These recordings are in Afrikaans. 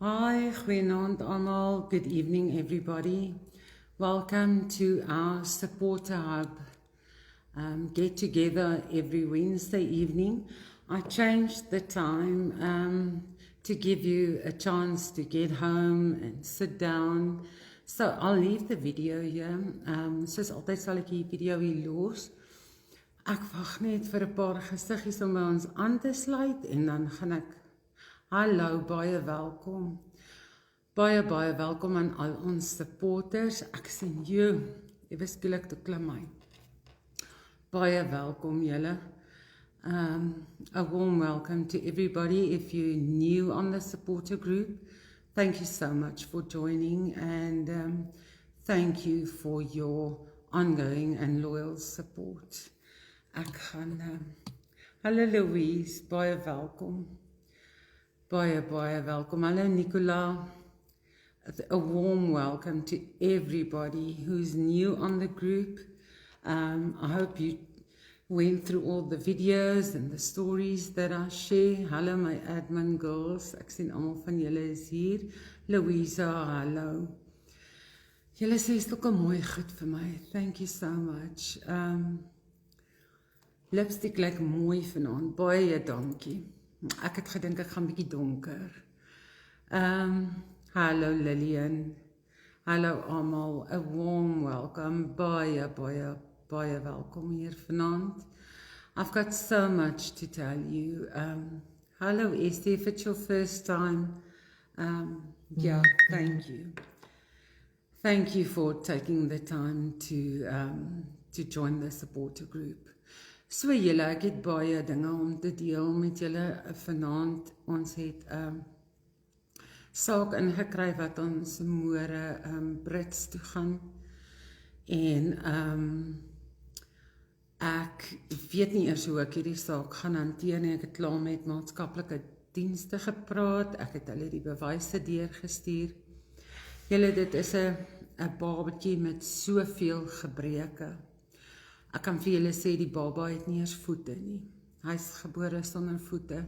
Hi, goeienaand almal. Good evening, everybody. Welcome to our supporter hub get together every Wednesday evening. I changed the time to give you a chance to get home and sit down. So I'll leave the video here. Soos altyd sal ek die video hier los. Ek wag net vir 'n paar gesiggies om by ons aan te sluit en dan gaan ek. Hallo, baie welkom. Baie welkom aan al ons supporters. Ek sien jou. Ewe skielik toe klim my. Baie welkom julle. A warm welcome to everybody. If you're new on the supporter group, thank you so much for joining and thank you for your ongoing and loyal support. Ek gaan hallo Louise, baie welkom. Baie welkom. Hallo Nicola. A warm welcome to everybody who's new on the group. I hope you went through all the videos and the stories that I share. Hallo my admin girls. Ek sien almal van julle is hier. Louisa, hallo. Julle sê sulke mooi goed vir my. Thank you so much. Lipstick lyk mooi vanaand. Baie dankie. Ek het gedink ek gaan bietjie donker. Hallo Lillian. Hallo almal. A warm welcome. Baie welkom hier vanaand. I've got so much to tell you. Hello Esther, if it's your first time. Yeah, thank you. Thank you for taking the time to join the supporter group. So julle, ek het baie dinge om te deel met julle vanaand. Ons het saak ingekry wat ons môre Brits toe gaan. En ek weet nie eers hoe ek hierdie saak gaan hanteer nie. Ek het klaar met maatskaplike dienste gepraat. Ek het hulle die bewyse deurgestuur. Julle, dit is 'n babatjie met soveel gebreke. Ek kan vir julle sê die baba het nie eers voete nie. Hy's gebore sonder voete.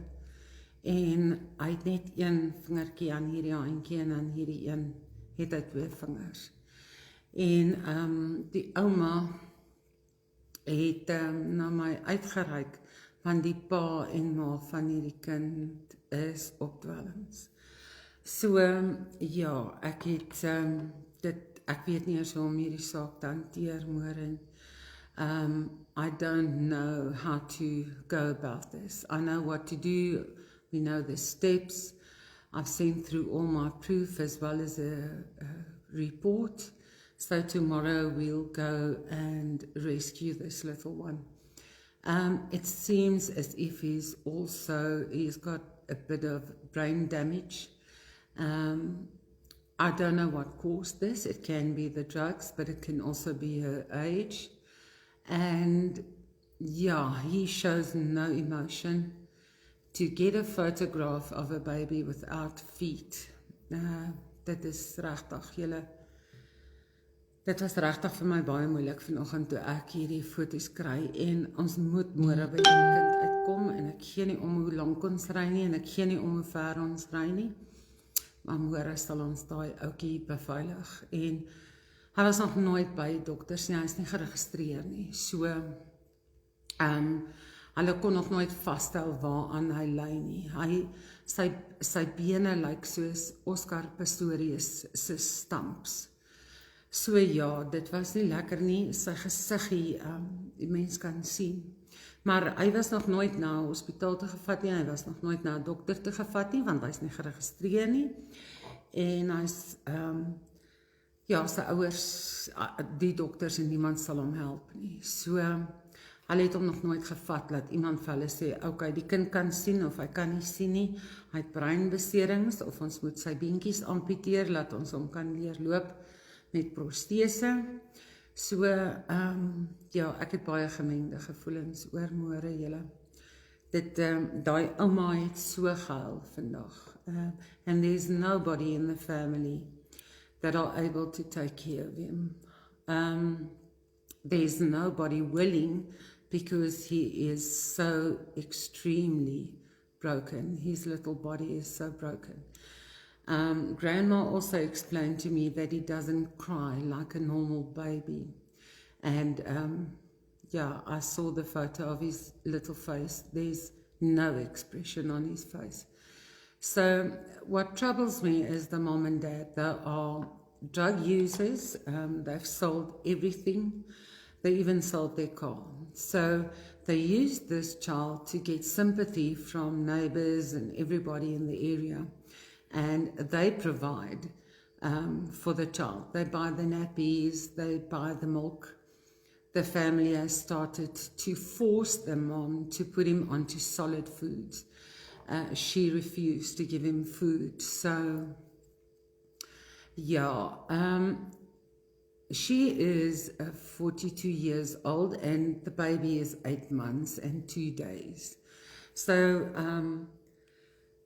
En hy het net een vingertjie aan hierdie handjie en aan hierdie een het hy 2 vingers. En die ouma het na my uitgereik want die pa en ma van hierdie kind is op dwelms. So ja, ek het ek weet nie eers hoe om hierdie saak te hanteer môre. I don't know how to go about this. I know what to do. We know the steps. I've sent through all my proof as well as a report. So tomorrow we'll go and rescue this little one. It seems as if he's got a bit of brain damage. I don't know what caused this. It can be the drugs, but it can also be her age. And yeah, he shows no emotion. To get a photograph of a baby without feet, dit is regtig, julle. Dit was regtig vir my baie moeilik vanoggend toe ek hierdie foto's kry en ons moet môre by die kind uitkom en ek gee nie om hoe lank ons ry nie en ek gee nie om hoe ver ons ry nie. Maar môre sal ons daai ouetjie beveilig en hy was nog nooit by dokters nie, hy is nie geregistreer nie. So hulle kon nog nooit vasstel waaraan hy ly nie. Sy bene lyk soos Oscar Pistorius se stamps. So ja, dit was nie lekker nie, sy gesiggie, die mens kan sien. Maar hy was nog nooit na 'n hospitaal toe gevat nie, hy was nog nooit na 'n dokter toe gevat nie, want hy's nie geregistreer nie. En hy's, sy ouers, die dokters en niemand sal hom help nie. So, hulle het hom nog nooit gevat, laat iemand vir hulle sê, okay, die kind kan sien of hy kan nie sien nie, hy het breinbeserings of ons moet sy beentjies amputeer, laat ons hom kan leer loop met protese. So, ek het baie gemengde gevoelens oor môre julle. Daai ouma het so gehuil vandag. And there's nobody in the family that are able to take care of him. There's nobody willing because he is so extremely broken. His little body is so broken. Grandma also explained to me that he doesn't cry like a normal baby. And yeah, I saw the photo of his little face. There's no expression on his face. So what troubles me is the mom and dad. They are drug users. They've sold everything. They even sold their car. So they used this child to get sympathy from neighbors and everybody in the area. And they provide for the child. They buy the nappies, they buy the milk. The family has started to force the mom to put him onto solid foods. She refused to give him food. So, yeah, she is 42 years old and the baby is 8 months and 2 days. So,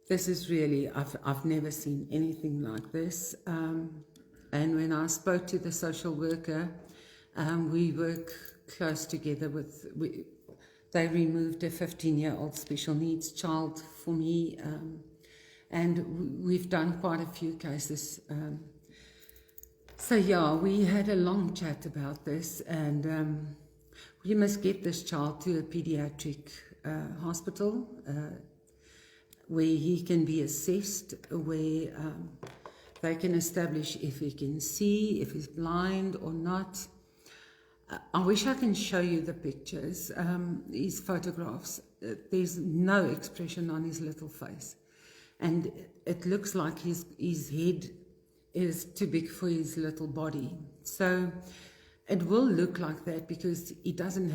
this is really, I've never seen anything like this. And when I spoke to the social worker, we work close together with, they removed a 15-year-old special needs child for me, and we've done quite a few cases. So yeah, we had a long chat about this, and we must get this child to a pediatric hospital, where he can be assessed, where they can establish if he can see, if he's blind or not. I wish I can show you the pictures, his photographs. There's no expression on his little face. And it looks like his head is too big for his little body. So it will look like that because he doesn't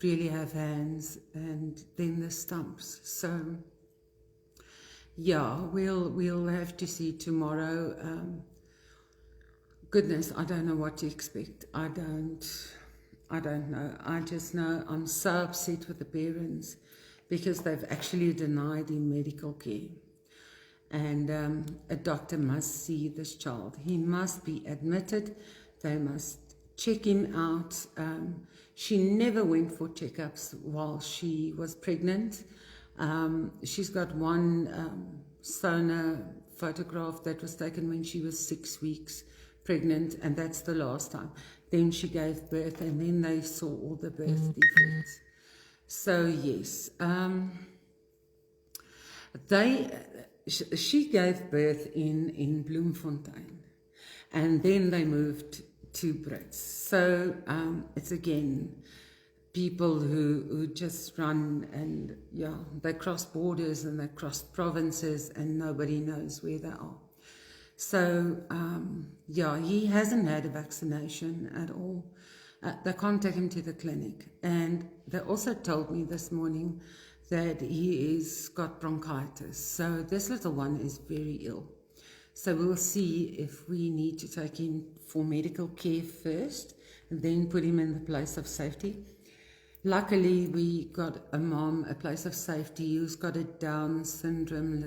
really have hands and then the stumps. So yeah, we'll have to see tomorrow. Goodness, I don't know what to expect. I don't know. I just know I'm so upset with the parents because they've actually denied him medical care. And a doctor must see this child. He must be admitted. They must check him out. She never went for checkups while she was pregnant. She's got one sonar photograph that was taken when she was 6 weeks pregnant, and that's the last time. Then she gave birth, and then they saw all the birth defects. So yes, she gave birth in Bloemfontein, and then they moved to Brits. So it's again people who just run, and yeah, they cross borders and they cross provinces and nobody knows where they are. So yeah, he hasn't had a vaccination at all. They can't take him to the clinic, and they also told me this morning that he is got bronchitis. So this little one is very ill. So we'll see if we need to take him for medical care first and then put him in the place of safety. Luckily, we got a mom, a place of safety, who's got a Down syndrome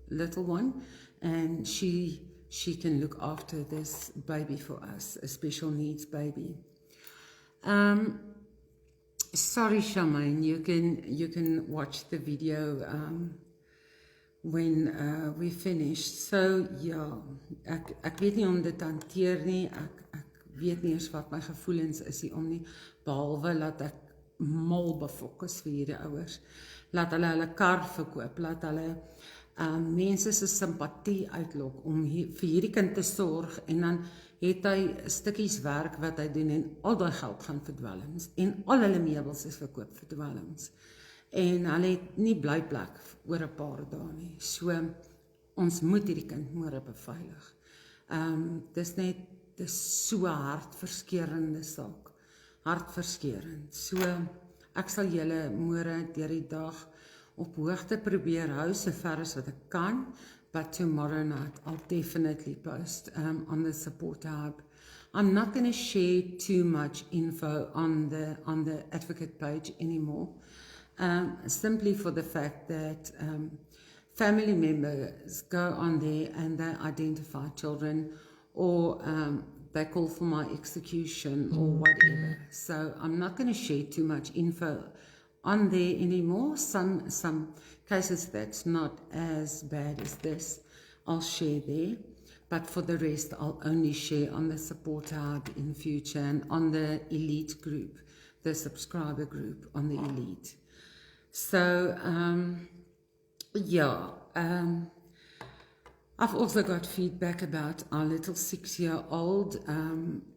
little one, and she can look after this baby for us, a special needs baby. Sorry, Charmaine, you can watch the video when we finish. So ja, ek weet nie om dit te hanteer nie. Ek weet nie eens wat my gevoelens is nie om nie, behalwe dat ek mal befokus vir hierdie ouers. Laat hulle kar verkoop, laat hulle mense se simpatie uitlok om vir hierdie kind te sorg, en dan het hy stukkies werk wat hy doen en al daai geld gaan vir dwelms en al hulle meubels is verkoop vir dwelms. En hulle het nie blyplek oor 'n paar dae nie. So ons moet hierdie kind môre beveilig. Dis so hartverskeurende saak. Hartverskeurend. So ek sal julle môre deur die dag op hoogte probeer hou so ver as wat ek kan, but tomorrow night I'll definitely post on the support hub. I'm not going to share too much info on the advocate page anymore, simply for the fact that family members go on there and they identify children, or they call for my execution or whatever. So I'm not going to share too much info on there anymore. Some cases that's not as bad as this, I'll share there. But for the rest, I'll only share on the Supporter Hub in future and on the Elite group, the subscriber group on the Elite. So, yeah, I've also got feedback about our little 6-year-old.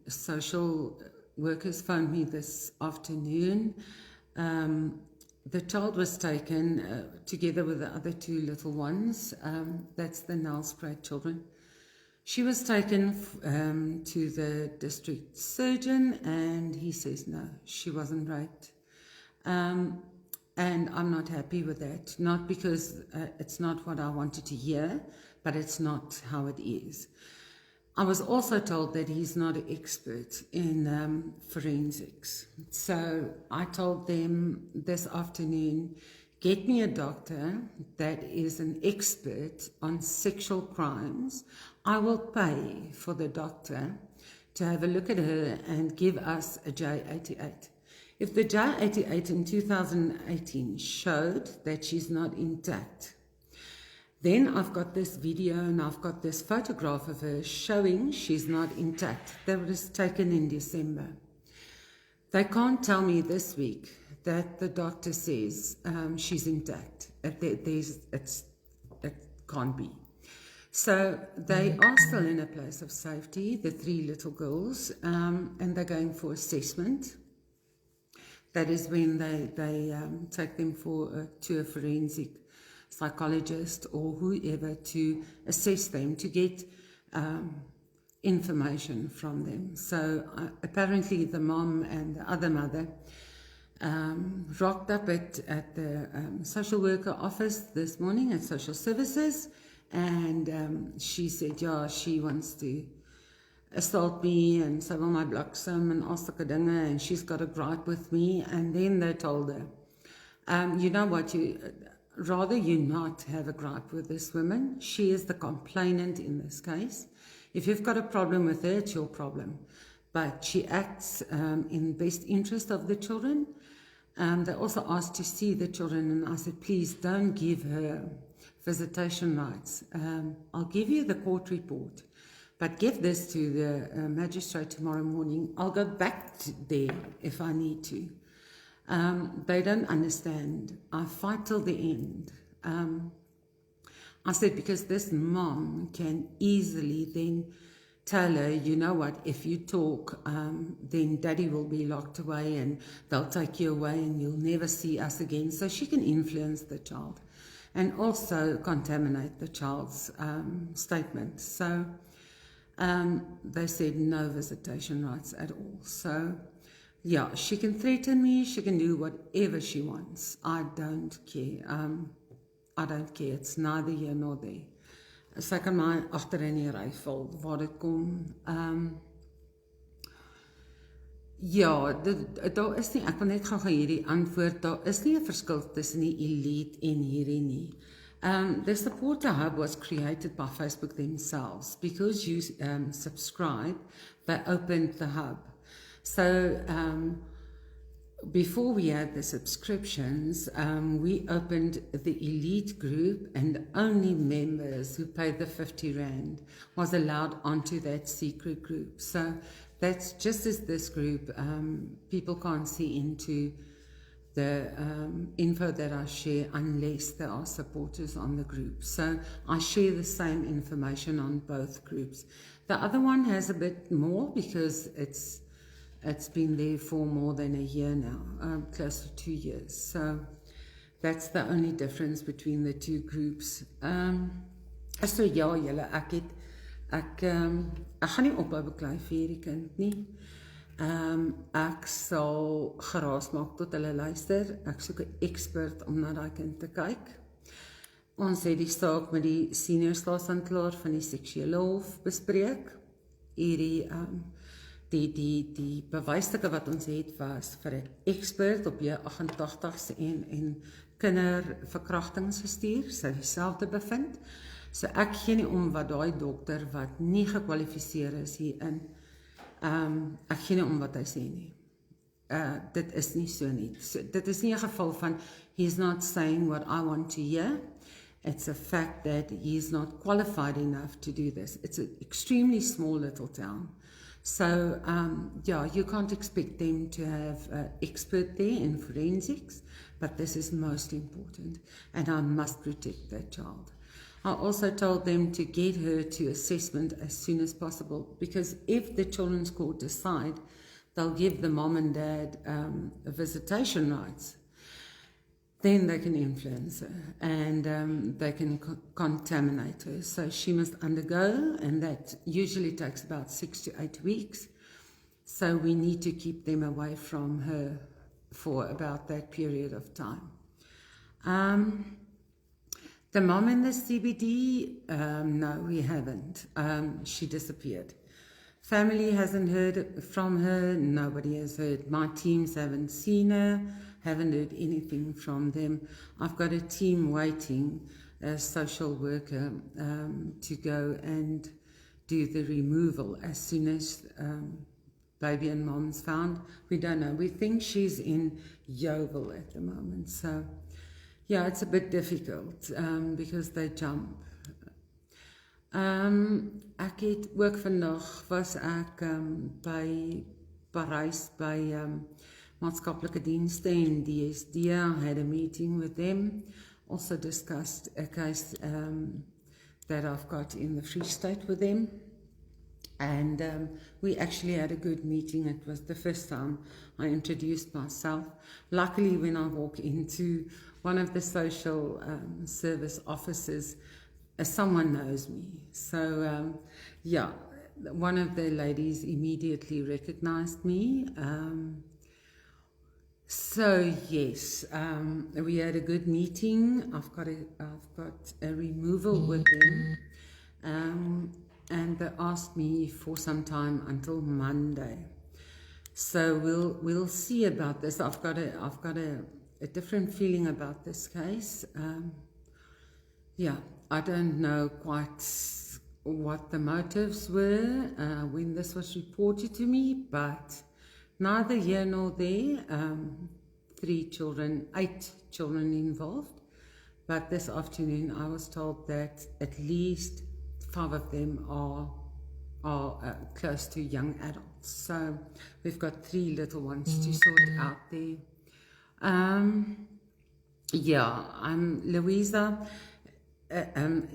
Social workers phoned me this afternoon. The child was taken together with the other 2 little ones. That's the Nelspruit children. She was taken to the district surgeon, and he says no, she wasn't raped. And I'm not happy with that, not because it's not what I wanted to hear, but it's not how it is. I was also told that he's not an expert in forensics. So I told them this afternoon, get me a doctor that is an expert on sexual crimes. I will pay for the doctor to have a look at her and give us a J88. If the J88 in 2018 showed that she's not intact, then I've got this video and I've got this photograph of her showing she's not intact. That was taken in December. They can't tell me this week that the doctor says she's intact. It can't be. So they are still in a place of safety, the 3 little girls, and they're going for assessment. That is when they take them to a forensic psychologist or whoever to assess them, to get information from them. So apparently the mom and the other mother rocked up at the social worker office this morning at social services, and she said, yeah, she wants to assault me and sy wil my bliksem and al sulke dinge, and she's got a gripe with me. And then they told her, you know what, rather you not have a gripe with this woman. She is the complainant in this case. If you've got a problem with her, it's your problem. But she acts in best interest of the children. They also asked to see the children, and I said, please don't give her visitation rights. I'll give you the court report, but give this to the magistrate tomorrow morning. I'll go back there if I need to. They don't understand. I fight till the end. I said, because this mom can easily then tell her, you know what, if you talk, then daddy will be locked away and they'll take you away and you'll never see us again. So she can influence the child and also contaminate the child's statement. So they said no visitation rights at all. So yeah, she can threaten me, she can do whatever she wants. I don't care. I don't care. It's neither here nor there. Sy kan my agter in die ry val waar dit kom. Ja, daar is nie, ek wil net gou hierdie antwoord, daar is nie 'n verskil tussen die elite en hierdie nie. The Supporter Hub was created by Facebook themselves. Because you subscribe, they opened the hub. So before we had the subscriptions, we opened the elite group, and only members who paid the 50 Rand was allowed onto that secret group. So that's just as this group, people can't see into the info that I share unless there are supporters on the group. So I share the same information on both groups. The other one has a bit more because it's been there for more than a year now, close to 2 years. So that's the only difference between the two groups. So ja, julle, ek gaan nie ophou beklei vir hierdie kind nie. Ek sal geraas maak tot hulle luister. Ek soek 'n expert om na daai kind te kyk. Ons het die saak met die senior staatsanklaer van die seksuele hof bespreek. Hierdie die bewysstukke wat ons het was vir 'n expert op jou 88ste en kinderverkrachtings gestuur, sy dieselfde bevind. So ek gee nie om wat daai dokter wat nie gekwalifiseer is hierin, ek gee nie om wat hy sê nie. Dit is nie so nie. So, dit is nie 'n geval van he's not saying what I want to hear, It's a fact that he's not qualified enough to do this. It's an extremely small little town. So, yeah, you can't expect them to have an expert there in forensics, but this is most important, and I must protect that child. I also told them to get her to assessment as soon as possible, because if the Children's Court decide, they'll give the mom and dad visitation rights, then they can influence her and they can contaminate her. So she must undergo, and that usually takes about 6 to 8 weeks. So we need to keep them away from her for about that period of time. The mom in the CBD, no, we haven't. She disappeared. Family hasn't heard from her. Nobody has heard. My teams haven't seen her. Haven't heard anything from them. I've got a team waiting, a social worker, to go and do the removal as soon as baby and mom's found. We don't know. We think she's in Yeovil at the moment. So, yeah, it's a bit difficult because they jump. Ek het ook vandag was ek by Parys by maatskaplike dienste en DSD. I had a meeting with them, also discussed a case that I've got in the Free State with them, and we actually had a good meeting. It was the first time I introduced myself. Luckily, when I walk into one of the social service offices, someone knows me. So, yeah, one of the ladies immediately recognized me. So, yes, we had a good meeting. I've got a removal with them. And they asked me for some time until Monday. So we'll see about this. I've got a different feeling about this case. Yeah, I don't know quite what the motives were when this was reported to me, but neither here nor there. 8 children involved. But this afternoon I was told that at least 5 of them are close to young adults. So we've got 3 little ones to sort out there. Yeah, Louisa,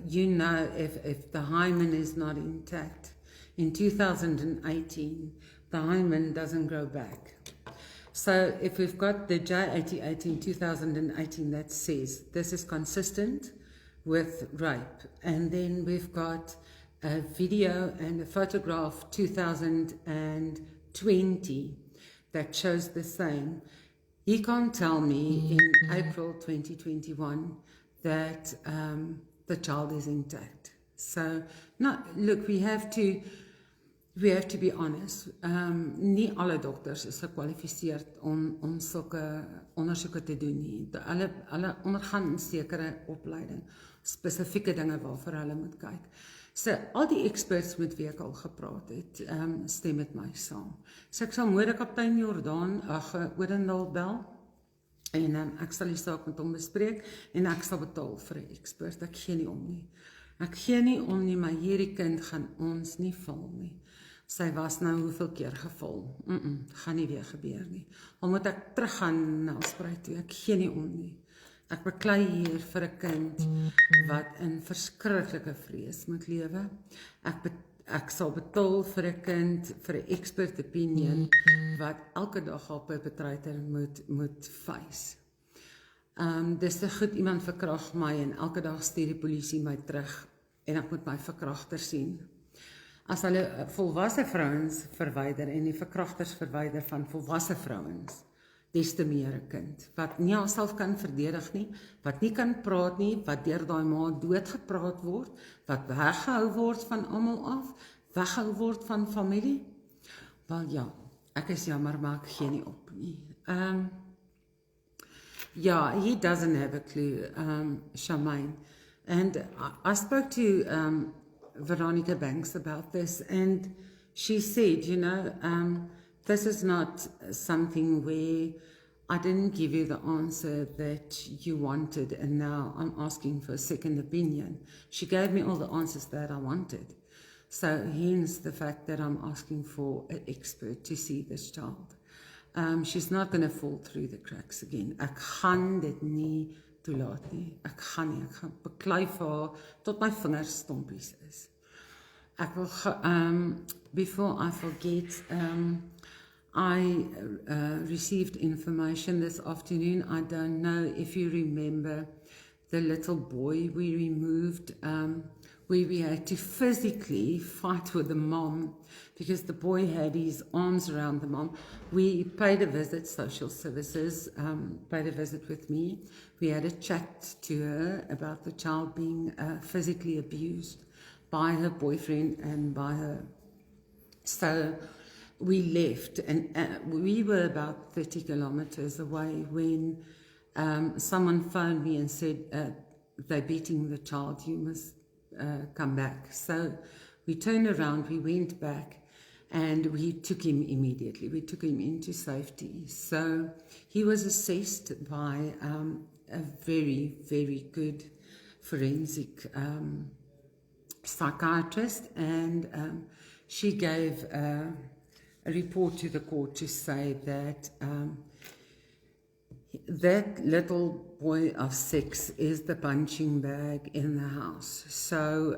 you know, if the hymen is not intact, in 2018, the hymen doesn't grow back. So if we've got the J88 in 2018 that says this is consistent with rape, and then we've got a video and a photograph 2020 that shows the same. He can't tell me in April 2021 that the child is intact. So, no, look, we have to be honest. Nie alle dokters is gekwalifiseerd om sulke ondersoeke te doen nie. Hulle ondergaan 'n sekere opleiding, spesifieke dinge waarvoor hulle moet kyk. So, al die experts met wie ek al gepraat het, stem met my saam. So, ek sal môre kaptein Odendal bel, en ek sal die saak met hom bespreek, en ek sal betaal vir 'n expert. Ek gee nie om nie. Ek gee nie om nie, maar hierdie kind gaan ons nie val nie. Sy was nou hoeveel keer geval. Gaan nie weer gebeur nie. Al moet ek teruggaan na Nelspruit toe, ek gee nie om nie. Ek beklei hier vir 'n kind wat in verskriklike vrees moet lewe. Ek sal betaal vir 'n kind, vir 'n expert opinion, wat elke dag op 'n perpetrator moet face. Dis te goed, iemand verkrag my en elke dag stuur die polisie my terug en ek moet my verkragter sien. As hulle volwasse vrouens verwyder en die verkragters verwyder van volwasse vrouens, des te meer 'n kind wat nie haarself kan verdedig nie, wat nie kan praat nie, wat deur daai ma doodgepraat word, wat weggehou word van almal af, weggehou word van familie. Wel ja, ek is jammer, maar ek gee nie op nie. Yeah, he doesn't have a clue, Charmaine. And I spoke to Veronica Banks about this, and she said, you know, this is not something where I didn't give you the answer that you wanted, and now I'm asking for a second opinion. She gave me all the answers that I wanted. So hence the fact that I'm asking for an expert to see this child. She's not going to fall through the cracks again. Ek gaan dit nie toelaat nie. Ek gaan nie. Ek gaan beklei vir haar tot my vingers stompies is. Ek wil, before I forget, I received information this afternoon. I don't know if you remember the little boy we removed, where we had to physically fight with the mom because the boy had his arms around the mom. We paid a visit, social services paid a visit with me. We had a chat to her about the child being physically abused by her boyfriend and by her. So we left, and we were about 30 kilometers away when someone phoned me and said, they're beating the child, you must come back. So we turned around, we went back, and we took him immediately. We took him into safety. So he was assessed by a very, very good forensic psychiatrist, and she gave a report to the court to say that that little boy of 6 is the punching bag in the house. So,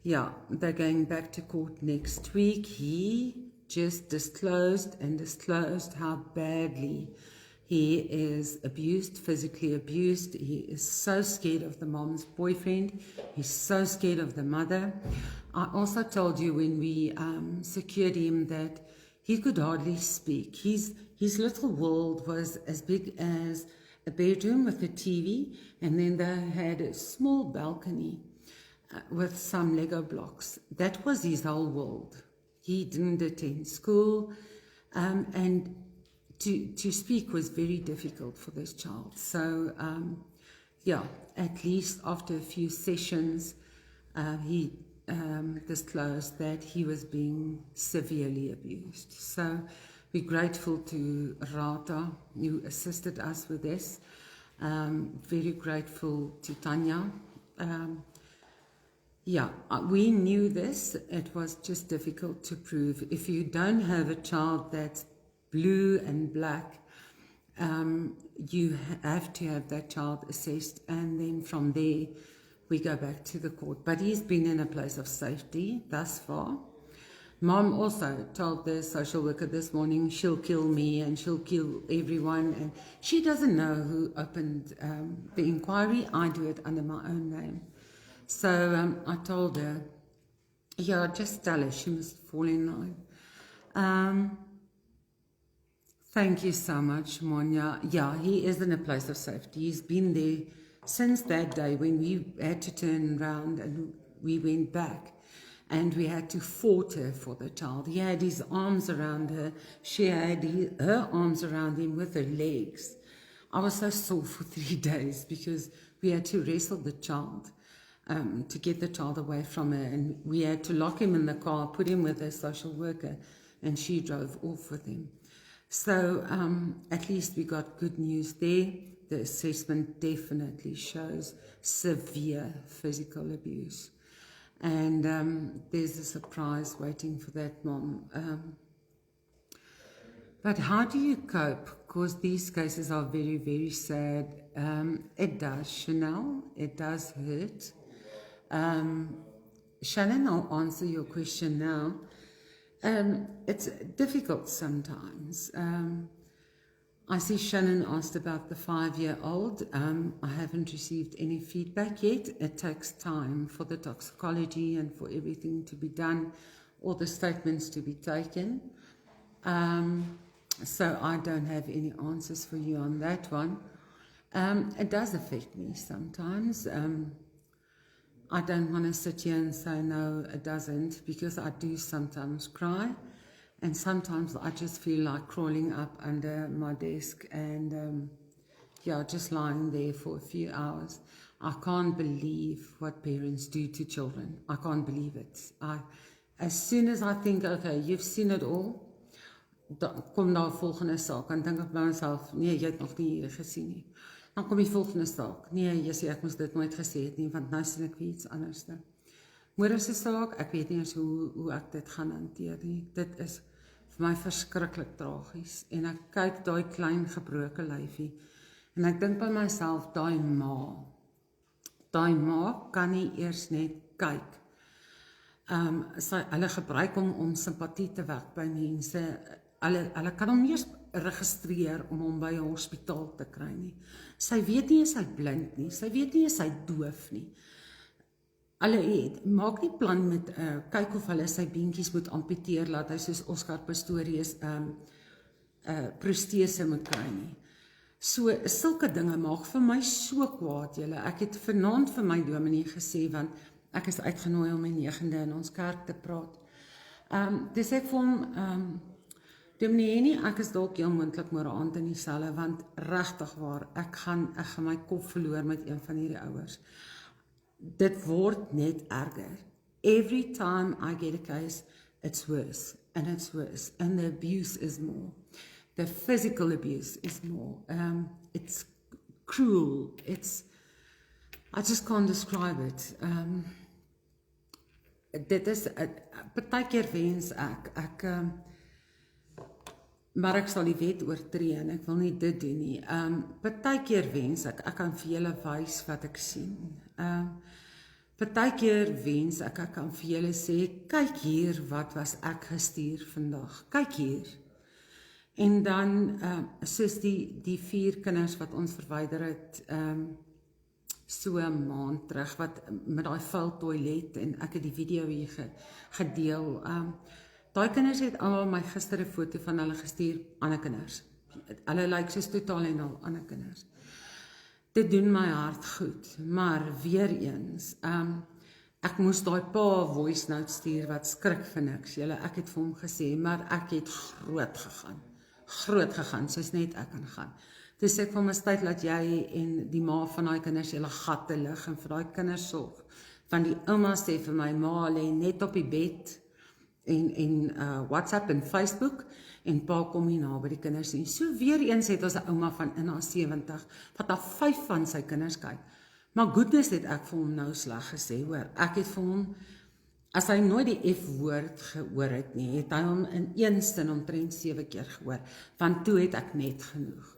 yeah, they're going back to court next week. He just disclosed how badly he is abused, physically abused. He is so scared of the mom's boyfriend. He's so scared of the mother. I also told you when we secured him that he could hardly speak. His little world was as big as a bedroom with a TV, and then they had a small balcony with some Lego blocks. That was his whole world. He didn't attend school, and to speak was very difficult for this child. So, yeah, at least after a few sessions, he disclosed that he was being severely abused. So we're grateful to Rata, who assisted us with this. Very grateful to Tanya. Yeah, we knew this. It was just difficult to prove. If you don't have a child that's blue and black, you have to have that child assessed, and then from there we go back to the court. But he's been in a place of safety thus far. Mom also told the social worker this morning she'll kill me and she'll kill everyone, and she doesn't know who opened the inquiry. I do it under my own name. So I told her, yeah, just tell her she must fall in line. Thank you so much, Monia. Yeah, he is in a place of safety. He's been there since that day when we had to turn around and we went back. And we had to fight her for the child. He had his arms around her. She had her arms around him with her legs. I was so sore for 3 days because we had to wrestle the child to get the child away from her. And we had to lock him in the car, put him with a social worker, and she drove off with him. So at least we got good news there. The assessment definitely shows severe physical abuse. And there's a surprise waiting for that mom. But how do you cope? Because these cases are very, very sad. It does, Chanel. It does hurt. Shannon, I'll answer your question now. It's difficult sometimes. I see Shannon asked about the 5-year-old. I haven't received any feedback yet. It takes time for the toxicology and for everything to be done, all the statements to be taken. So I don't have any answers for you on that one. It does affect me sometimes. I don't want to sit here and say, no, it doesn't, because I do sometimes cry. And sometimes I just feel like crawling up under my desk and, yeah, just lying there for a few hours. I can't believe what parents do to children. I can't believe it. As soon as I think, okay, you've seen it all, dan kom daar volgende saak, en dink ek by myself, nee, jy het nog nie hier gesien nie. Dan kom die volgende saak, nee, Jessie, ek moes dit nooit gesê het nie, want nou sien ek weer iets anders. Moeder se saak, ek weet nie eens hoe ek dit gaan hanteer nie. Dit is vir my verskriklik tragies, en ek kyk daai klein gebroke lyfie, en ek dink by myself, daai ma kan nie eers net kyk. Hulle gebruik hom om simpatie te wek by mense, hulle kan hom nie eens registreer om hom by 'n hospitaal te kry nie. Sy weet nie is hy blind nie, sy weet nie is hy doof nie. Hulle maak nie plan met, kyk of hulle sy beentjies moet amputeer, laat hy soos Oscar Pistorius protese moet kry nie. So, sulke dinge maak vir my so kwaad, julle. Ek het vanaand vir my dominee gesê, want ek is uitgenooi om my 9de in ons kerk te praat. Dis ek vir hom, dominee nie, ek is dalk heel moontlik môreaand in dieselfde, want regtig waar, ek gaan my kop verloor met een van hierdie ouers. Dit word net erger. Every time I get a case, it's worse, and it's worse, and the abuse is more. The physical abuse is more. It's cruel. I just can't describe it. Dit is, partykeer wens ek maar ek sal die wet oortree en ek wil nie dit doen nie. Partykeer wens ek kan vir julle wys wat ek sien. Partykeer wens ek kan vir julle sê, kyk hier wat was ek gestuur vandag. Kyk hier. En dan, soos die 4 kinders wat ons verwyder het, so 'n maand terug, wat met daai vuil toilet, en ek het die video hier gedeel. Daai kinders het almal my gister 'n foto van hulle gestuur, ander kinders. Hulle lyk soos totaal en al ander kinders. Dit doen my hart goed, maar weer eens, ek moes daai pa voice note stuur wat skrik vir niks. Ek het vir hom gesê, maar ek het groot gegaan, soos net ek kan gaan. Dis ek vir my tyd laat jy en die ma van daai kinders julle gatte lig en vir daai kinders sorg. Want die ouma sê vir my, ma lê net op die bed en WhatsApp en Facebook en pa kom nie na by die kinders nie. So weer eens het ons 'n ouma van in haar 70 wat na 5 van sy kinders kyk. Maar goedness het ek vir hom nou sleg gesê, hoor. Ek het vir hom, as hy nooit die F-woord gehoor het nie, het hy hom in een sin omtrent 7 keer gehoor, want toe het ek net genoeg.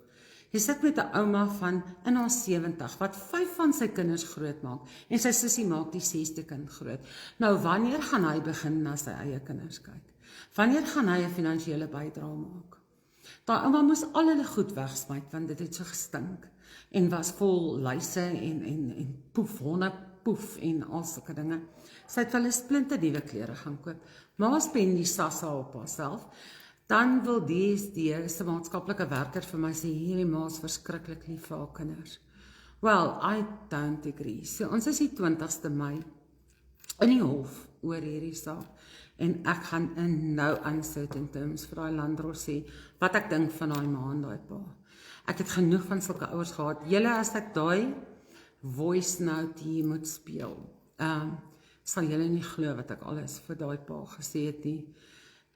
Jy sit met 'n ouma van in haar 70, wat 5 van sy kinders groot maak, en sy sussie maak die 6de kind groot. Nou, wanneer gaan hy begin na sy eie kinders kyk? Wanneer gaan hy 'n finansiële bydrae maak? Daai ouma moes al hulle goed wegsmyt, want dit het so gestink, en was vol luise en poef, hondepoef en al sulke dinge. Sy het vir hulle splinte nuwe klere gaan koop. Ma spend die sassa op haarself. Dan wil DSD se maatskaplike werker vir my sê, hierdie ma is verskriklik lief vir haar kinders. Well, I don't agree. So ons is die 20ste Mei in die hof oor hierdie saak, en ek gaan in no uncertain terms vir daai landdros sê, wat ek dink van daai ma en daai pa. Ek het genoeg van sulke ouers gehad. Julle, as ek daai voice note hier moet speel, sal julle nie glo wat ek alles vir daai pa gesê het nie.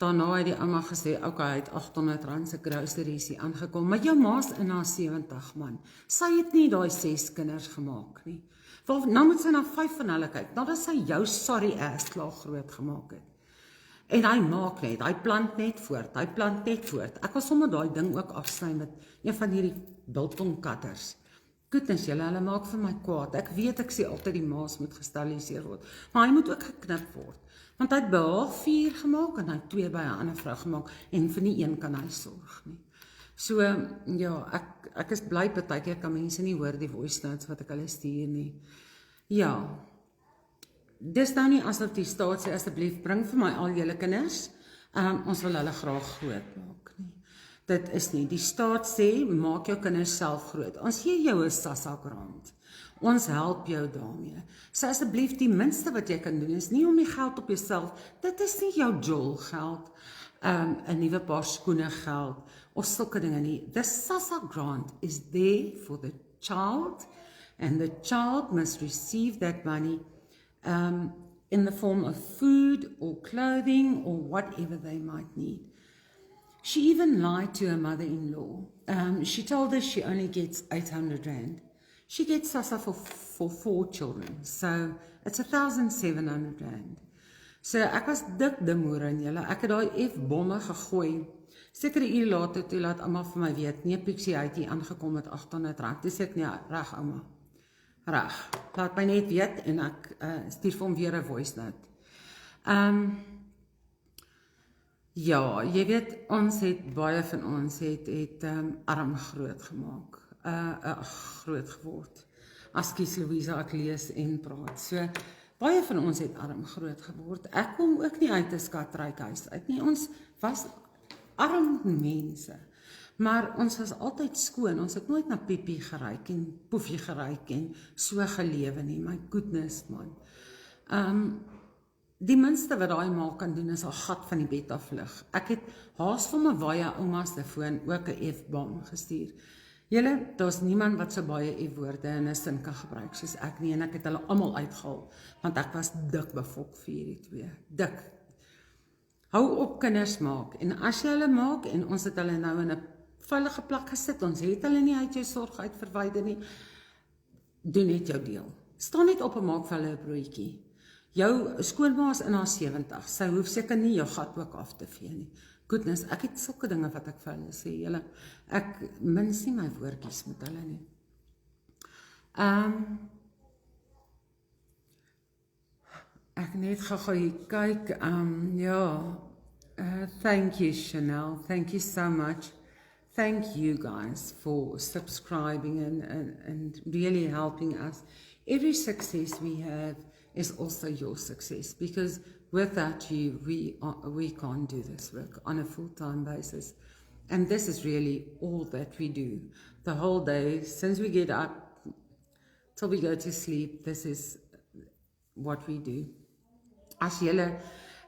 Daarna het die ouma gesê, okay, hy het R800 se groceries hier aangekom, maar jou ma's in haar 70, man. Sy het nie daai 6 kinders gemaak nie. Wel, nou moet sy na 5 van hulle kyk, nadat sy jou sorry ass klaar groot gemaak het. En hy maak net, hy plant net voort. Ek wil sommer daai ding ook afsny met een van hierdie biltongkatters. Goedens julle, hulle maak vir my kwaad. Ek weet, ek sê altyd die maas moet gesteriliseer word, maar hy moet ook geknip word. Want hy het behaal 4 gemaak en hy het 2 by 'n ander vrou gemaak en vir nie een kan hy sorg nie. So, ja, ek is bly partykeer kan mense nie hoor die voice notes wat ek hulle stuur nie. Ja, dis nou nie asof die staat sê, asseblief bring vir my al julle kinders, ons wil hulle graag groot maak nie. Dit is nie, die staat sê, maak jou kinders self groot. Ons gee jou 'n SASSA grant. Ons help jou daarmee. So asseblief, die minste wat jy kan doen is nie om die geld op jouself, dit is nie jou jol geld, 'n nuwe paar skoene geld, of sulke dinge nie. The SASSA grant is there for the child, and the child must receive that money in the form of food or clothing or whatever they might need. She even lied to her mother-in-law. She told her she only gets 800 rand. She gets SASSA for 4 children, so it's 1,700 rand. So ek was dik moer in julle, ek het daai F-bomme gegooi. Seker 'n uur later toe laat almal vir my weet, nee Pixie, hy het hier aangekom met 800 rand. Dis ek nee, reg ouma. Reg. Laat my net weet en ek stuur vir hom weer 'n voice note. Ja, jy weet, baie van ons het arm groot gemaak, groot geword. Askies Louisa, ek lees en praat. So, baie van ons het arm groot geword. Ek kom ook nie uit 'n skatryk huis uit nie. Ons was arm mense. Maar ons was altyd skoon. Ons het nooit na piepie geryk en poefie geryk en so gelewe nie. My goodness, man. Die minste wat daai ma kan doen is 'n gat van die bed af lig. Ek het haas van my baie oumas telefoon ook 'n F-bom gestuur. Julle, daar's niemand wat so baie F-woorde in 'n sin kan gebruik soos ek nie, en ek het hulle almal uitgehaal, want ek was dik befok vir hierdie twee. Dik. Hou op kinders maak, en as jy hulle maak, en ons het hulle nou in 'n veilige plek gesit, ons het hulle nie uit jou sorg uit verwyder nie, doen net jou deel. Staan net op en maak vir hulle 'n broodjie. Jou skoonma is in haar 70, sy hoef seker nie jou gat ook af te vee nie. Goodness, ek het sulke dinge wat ek vir hulle sê, julle, ek mins nie my woordjies met hulle nie. Ek net gou kyk, ja, thank you Chanel, thank you so much. Thank you guys for subscribing and really helping us. Every success we have is also your success, because without you, we can't do this work on a full-time basis. And this is really all that we do. The whole day, since we get up till we go to sleep, this is what we do. As julle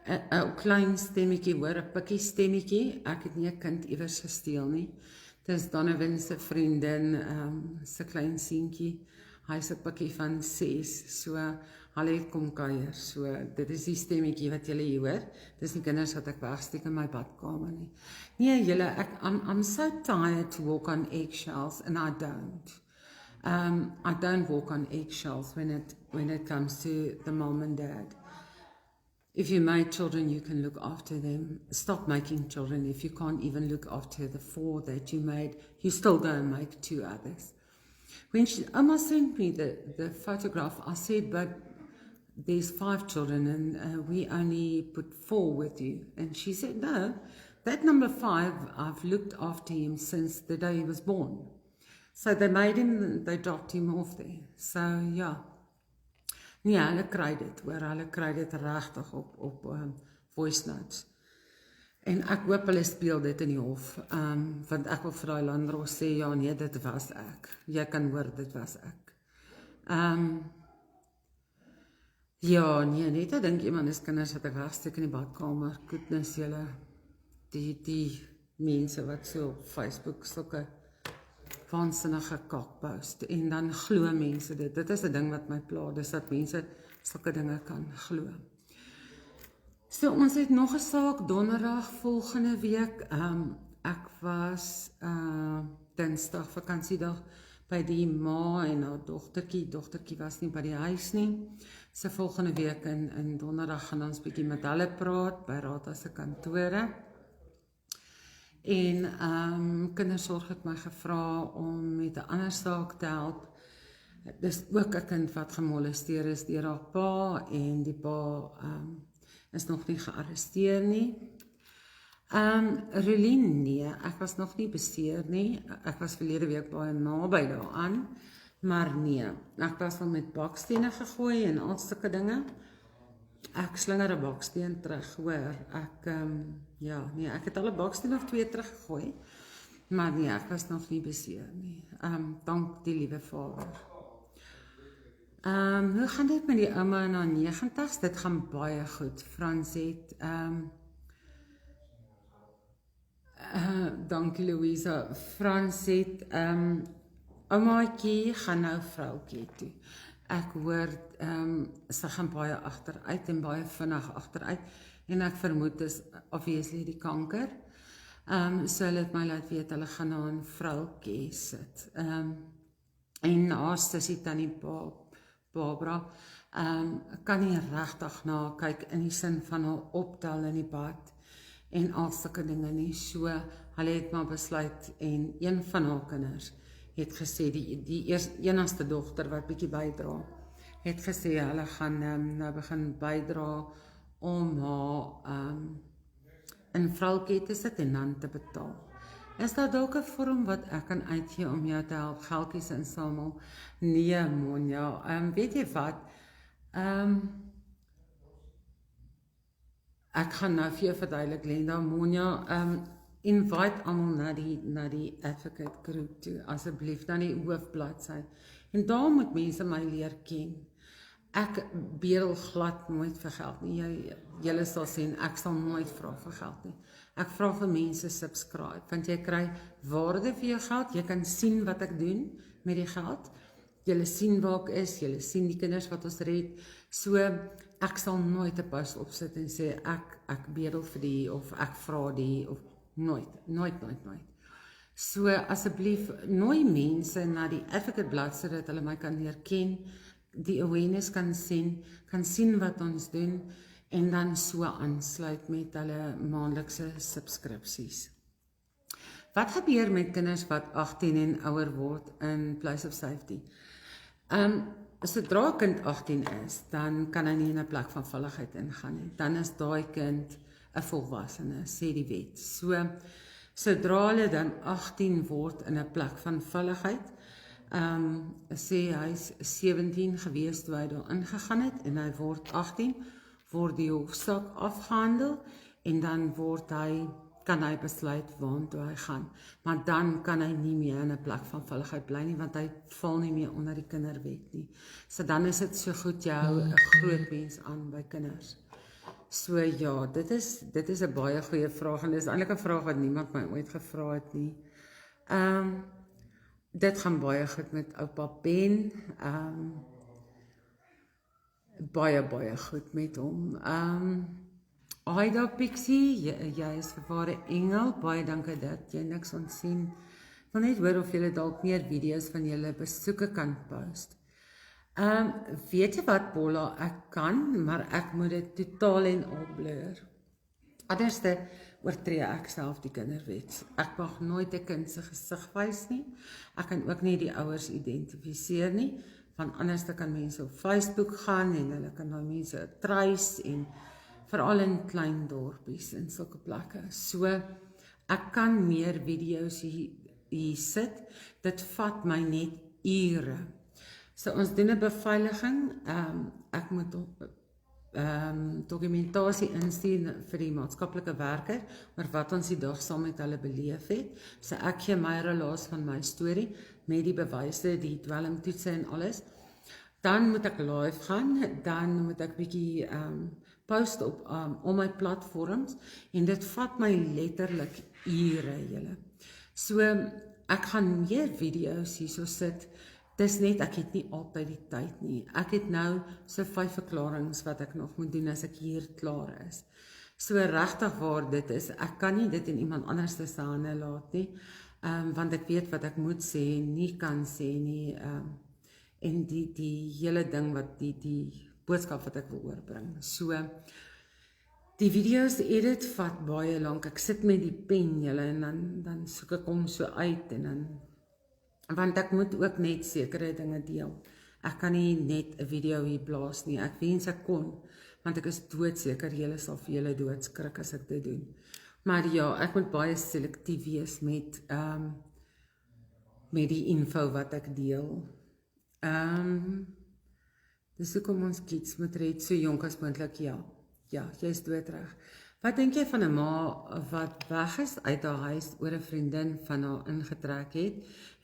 'n klein stemmetjie hoor, 'n pikkie stemmetjie, ek het nie 'n kind iewers gesteel nie. Dis Donovan se vriendin, se klein seentjie. Hy's 'n pikkie van 6, so hulle het kom kuier. So dit is die stemmetjie wat julle hier hoor. Dis nie kinders wat ek wegsteek in my badkamer nie. Nee, julle, I'm so tired to walk on eggshells, and I don't. I don't walk on eggshells when it comes to the mom and dad. If you made children, you can look after them. Stop making children. If you can't even look after the 4 that you made, you still go and make 2 others. When Amma sent me the photograph, I said, but there's 5 children and we only put 4 with you. And she said, no, that number 5, I've looked after him since the day he was born. So they made him, they dropped him off there. So, yeah. Nee, hulle kry dit, hoor, hulle kry dit regtig op voice notes. En ek hoop hulle speel dit in die hof, want ek wil vir daai landros sê, ja nee, dit was ek. Jy kan hoor, dit was ek. Ja, nee, net ek dink iemand is kinders wat ek wegsteek in die badkamer. Goodness julle, die mense wat so op Facebook sulke waansinnige kak post, en dan glo mense dit. Dit is 'n ding wat my pla, dis dat mense sulke dinge kan glo. So, ons het nog 'n saak donderdag volgende week. Ek was Dinsdag vakansiedag by die ma en haar dogtertjie was nie by die huis nie. So volgende week in donderdag gaan ons bietjie met hulle praat by Rata se kantore. En kindersorg het my gevra om met 'n ander saak te help. Dis ook 'n kind wat gemolesteer is deur haar pa, en die pa is nog nie gearresteer nie. Relien, nee, ek was nog nie beseer nie. Ek was verlede week baie naby daaraan, maar nee, ek was al met bakstene gegooi en al sulke dinge. Ek slinger 'n baksteen terug, hoor. Ek het al 'n baksteen of 2 teruggegooi, maar nee, ek was nog nie beseer nie. Dank die liewe Vader. Hoe gaan dit met die ouma in haar 90's? Dit gaan baie goed. Frans het, dankie Louisa. Frans het, oumaatjie gaan nou vrouwtjie toe. Ek hoor, sy gaan baie agteruit en baie vinnig agteruit, en ek vermoed is obviously die kanker. So hulle het my laat weet, hulle gaan na 'n vroukie sit. En haar sussie tannie Barbara, kan nie regtig na kyk in die sin van haar optel in die bad en al sulke dinge nie. So hulle het maar besluit en een van haar kinders het gesê, die enigste dogter wat bietjie bydra, het gesê hulle gaan nou begin bydra om haar in vroukie te sit en dan te betaal. Is daar dalk 'n vorm wat ek kan uitgee om jou te help geldjies insamel? Nee, Monja, weet jy wat? Ek gaan nou vir jou verduidelik, Linda, Monja, invite almal na die advocate groep toe, asseblief, na die hoofbladsy. En daar moet mense my leer ken. Ek bedel glad nooit vir geld nie. Julle sal sien, ek sal nooit vra vir geld nie. Ek vra vir mense subscribe, want jy kry waarde vir jou geld, jy kan sien wat ek doen met die geld, julle sien waar ek is, julle sien die kinders wat ons red, so ek sal nooit 'n post opsit en sê, ek bedel vir die, of ek vra die, of nooit. So asseblief, nooi mense na die advocate bladsy, dat hulle my kan leer ken, die awareness kan sien wat ons doen, en dan so aansluit met hulle maandelikse subskripsies. Wat gebeur met kinders wat 18 en ouer word in place of safety? Sodra 'n kind 18 is, dan kan hy nie in 'n plek van veiligheid ingaan nie. Dan is daai kind 'n volwassene, sê die wet. So, sodra hulle dan 18 word in 'n plek van veiligheid, sê hy's 17 gewees toe hy daar ingegaan het, en hy word 18, word die hofsaak afgehandel, en dan kan hy besluit waartoe hy gaan. Maar dan kan hy nie meer in 'n plek van veiligheid bly nie, want hy val nie meer onder die kinderwet nie. So dan is dit so goed jy hou 'n groot wens aan by kinders. So ja, dit is 'n baie goeie vraag, en dit is eintlik 'n vraag wat niemand my ooit gevra het nie. Dit gaan baie goed met oupa Ben, baie goed met hom. Aida Pixie, jy is 'n ware engel, baie dankie dat jy niks ontsien. Ek wil net hoor of julle dalk meer video's van julle besoeke kan post. Weet jy wat, Paula, ek kan, maar ek moet dit totaal en al blur. Anderste oortree ek self die kinderwet. Ek mag nooit 'n kind se gesig wys nie. Ek kan ook nie die ouers identifiseer nie, want anders kan mense op Facebook gaan en hulle kan daai mense trace, en veral in klein dorpies en sulke plekke. So, ek kan meer video's hier sit. Dit vat my net ure. So, ons doen 'n beveiliging. Ek moet dokumentasie instuur vir die maatskaplike werker, oor wat ons die dag saam met hulle beleef het. So, ek gee my relaas van my storie, met die bewyse, die dwelmtoetse en alles. Dan moet ek live gaan, dan moet ek bietjie post op my platforms, en dit vat my letterlik ure, julle. So, ek gaan meer video's hierso sit. Dis net, ek het nie altyd die tyd nie. Ek het nou so 5 verklarings wat ek nog moet doen as ek hier klaar is. So regtig waar dit is, ek kan nie dit in iemand anders se hande laat nie, want ek weet wat ek moet sê, nie kan sê nie, en die hele ding wat die boodskap wat ek wil oorbring. So, die video's edit vat baie lank. Ek sit met die pen, julle, en dan soek ek hom so uit, en dan, want ek moet ook net sekere dinge deel. Ek kan nie net 'n video hier blaas nie. Ek wens ek kon, want ek is doodseker julle sal vir julle doodskrik as ek dit doen. Maar ja, ek moet baie selektief wees met die info wat ek deel. Dis hoekom ons kids moet red so jonk as moontlik, ja, jy is doodreg. Wat dink jy van 'n ma wat weg is uit haar huis oor 'n vriendin van haar ingetrek het,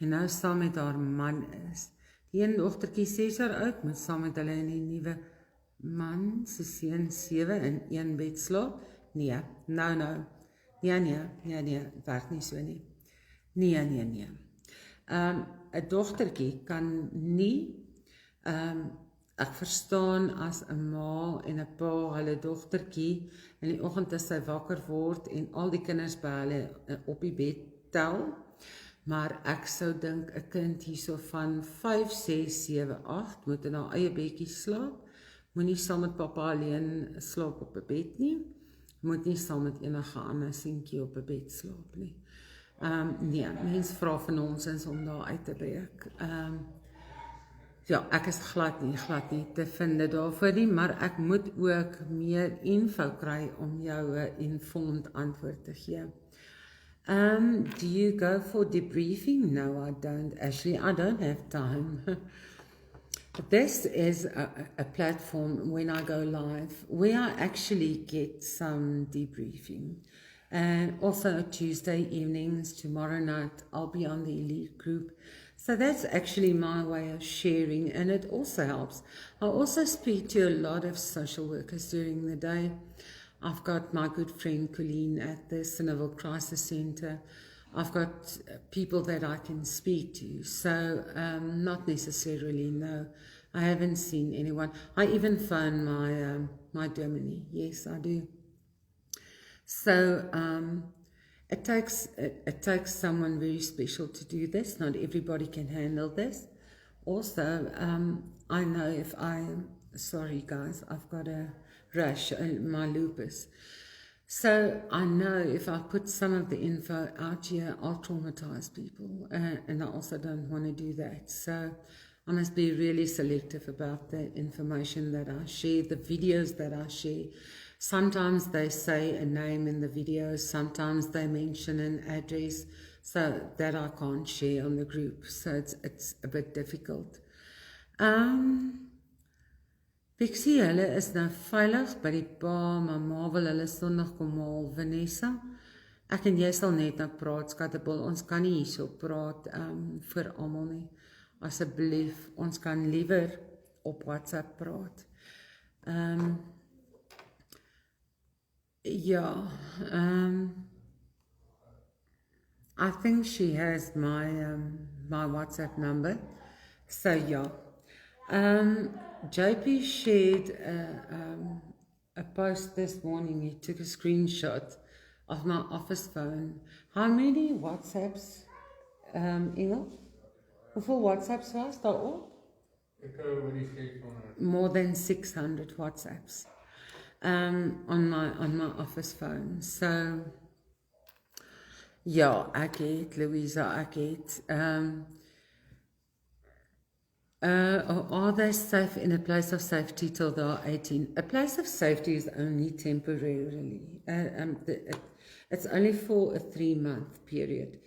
en nou saam met haar man is? Die een dogtertjie 6 jaar oud, moet saam met hulle in die nuwe man se seun 7 in een bed slaap? Nee, nou. Nee, werk nie so nie. Nee. 'n dogtertjie kan nie ek verstaan as 'n ma en 'n pa hulle dogtertjie in die oggend as sy wakker word en al die kinders by hulle op die bed tel, maar ek sou dink 'n kind hierso van 5, 6, 7, 8 moet in haar eie bedjie slaap, moenie saam met pappa alleen slaap op 'n bed nie, moet nie saam met enige ander seentjie op 'n bed slaap nie. Nee, mens vra van ons om daar uit te breek. Ja, ek is glad nie te vind daarvoor nie, maar ek moet ook meer info kry om jou 'n informed antwoord te gee. Do you go for debriefing? No, I don't. Actually, I don't have time. This is a platform when I go live where I actually get some debriefing. And also Tuesday evenings, tomorrow night, I'll be on the elite group. So that's actually my way of sharing, and it also helps. I also speak to a lot of social workers during the day. I've got my good friend Colleen at the Cineville Crisis Centre. I've got people that I can speak to, so not necessarily, no. I haven't seen anyone. I even phone my Germany. Yes, I do. So it takes someone very special to do this. Not everybody can handle this. Also, I know if sorry guys, I've got a rash in my lupus. So I know if I put some of the info out here, I'll traumatize people, and I also don't want to do that. So I must be really selective about the information that I share, the videos that I share. Sometimes they say a name in the videos, sometimes they mention an address, so that I can't share on the group. So it's a bit difficult. Pixie, hulle is nou veilig by die pa, my ma wil hulle Sondag kom haal, Vanessa. Ek en jy sal net nou praat, skattebol, ons kan nie hierso praat vir almal nie. Asseblief, ons kan liewer op WhatsApp praat. I think she has my WhatsApp number, so yeah. JP shared a post this morning. He took a screenshot of my office phone. How many WhatsApps, Engel? Hoeveel WhatsApps was daar op? More than 600 WhatsApps on my office phone. So, ja, ek het, Louisa, ek het. Are they safe in a place of safety till they are 18? A place of safety is only temporarily. It's only for a 3-month period.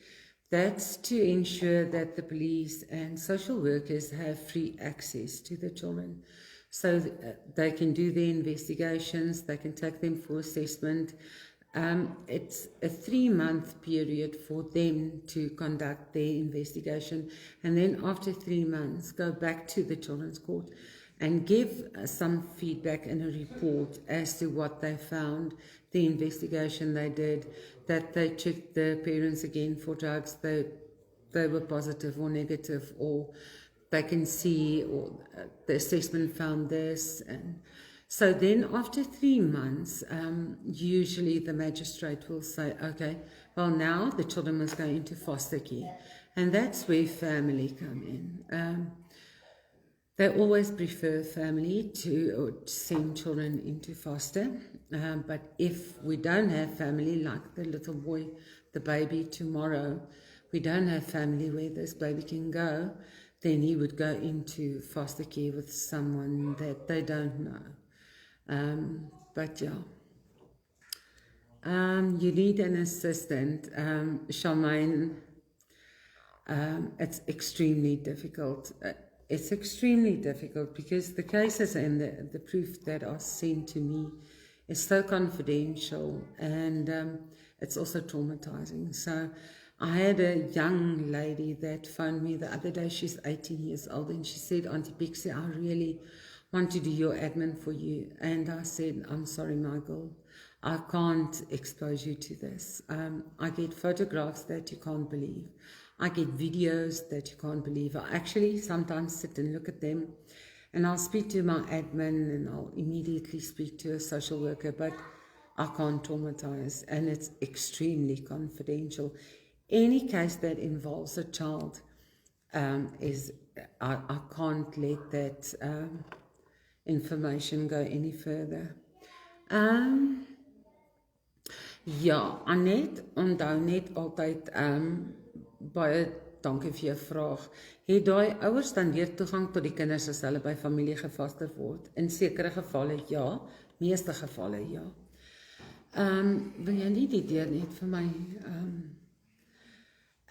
That's to ensure that the police and social workers have free access to the children. So they can do their investigations, they can take them for assessment. It's a 3-month period for them to conduct their investigation, and then after 3 months go back to the children's court and give some feedback and a report as to what they found, the investigation they did, that they checked the parents again for drugs, they were positive or negative, or they can see, or the assessment found this. And so then after 3 months, usually the magistrate will say, okay, well now the children must go into foster care. And that's where family come in. They always prefer family to send children into foster. But if we don't have family, like the little boy, the baby tomorrow, we don't have family where this baby can go, then he would go into foster care with someone that they don't know. But yeah, you need an assistant. Charmaine, it's extremely difficult. It's extremely difficult because the cases and the proof that are sent to me is so confidential, and it's also traumatizing. So I had a young lady that phoned me the other day. She's 18 years old, and she said, Auntie Pixie, I really want to do your admin for you. And I said, I'm sorry, Michael, I can't expose you to this. I get photographs that you can't believe. I get videos that you can't believe. I actually sometimes sit and look at them, And I'll speak to my admin and I'll immediately speak to a social worker, but I can't traumatize, and it's extremely confidential. Any case that involves a child I can't let that information go any further. Ja, Annette, onthou net altyd, baie dankie vir jou vraag. Het daai ouers dan weer toegang tot die kinders as hulle by familie gevaster word? In sekere gevalle ja, meeste gevalle ja. Wil jy nie die deur net vir my,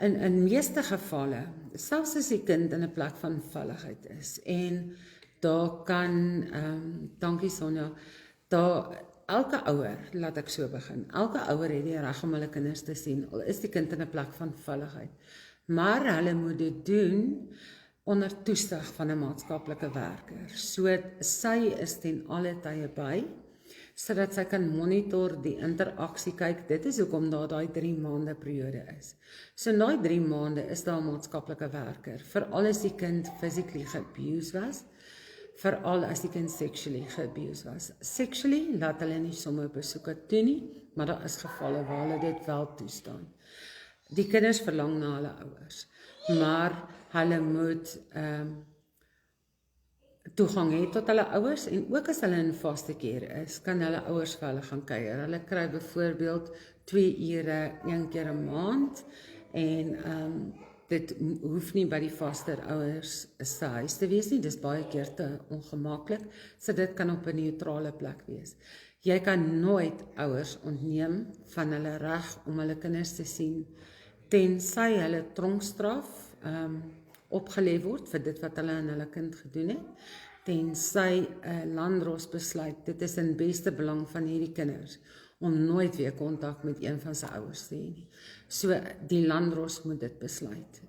in meeste gevalle, selfs as die kind in 'n plek van veiligheid is, en daar kan, dankie Sonja, daar, elke ouer, laat ek so begin, elke ouer het die reg om hulle kinders te sien, al is die kind in 'n plek van veiligheid, maar hulle moet dit doen onder toesig van 'n maatskaplike werker, so sy is ten alle tye by, sodat sy kan monitor die interaksie, kyk, dit is hoekom daar daai 3 maande periode is. So in daai 3 maande is daar 'n maatskaplike werker, veral as die kind physically abused was, veral as die kind sexually abused was. Sexually laat hulle nie sommer besoeke toe nie, maar daar is gevalle waar hulle dit wel toestaan. Die kinders verlang na hulle ouers, maar hulle moet toegang het tot hulle ouers, en ook as hulle in foster care is, kan hulle ouers vir hulle gaan kuier. Hulle kry byvoorbeeld 2 ure 1 keer 'n maand, en dit hoef nie by die foster ouers se huis te wees nie, dis baie keer te ongemaklik, so dit kan op 'n neutrale plek wees. Jy kan nooit ouers ontneem van hulle reg om hulle kinders te sien, tensy hulle tronkstraf opgelê word vir dit wat hulle aan hulle kind gedoen het, tensy 'n landros besluit, dit is in beste belang van hierdie kinders, om nooit weer kontak met een van sy ouers te hê nie. So, die landros moet dit besluit.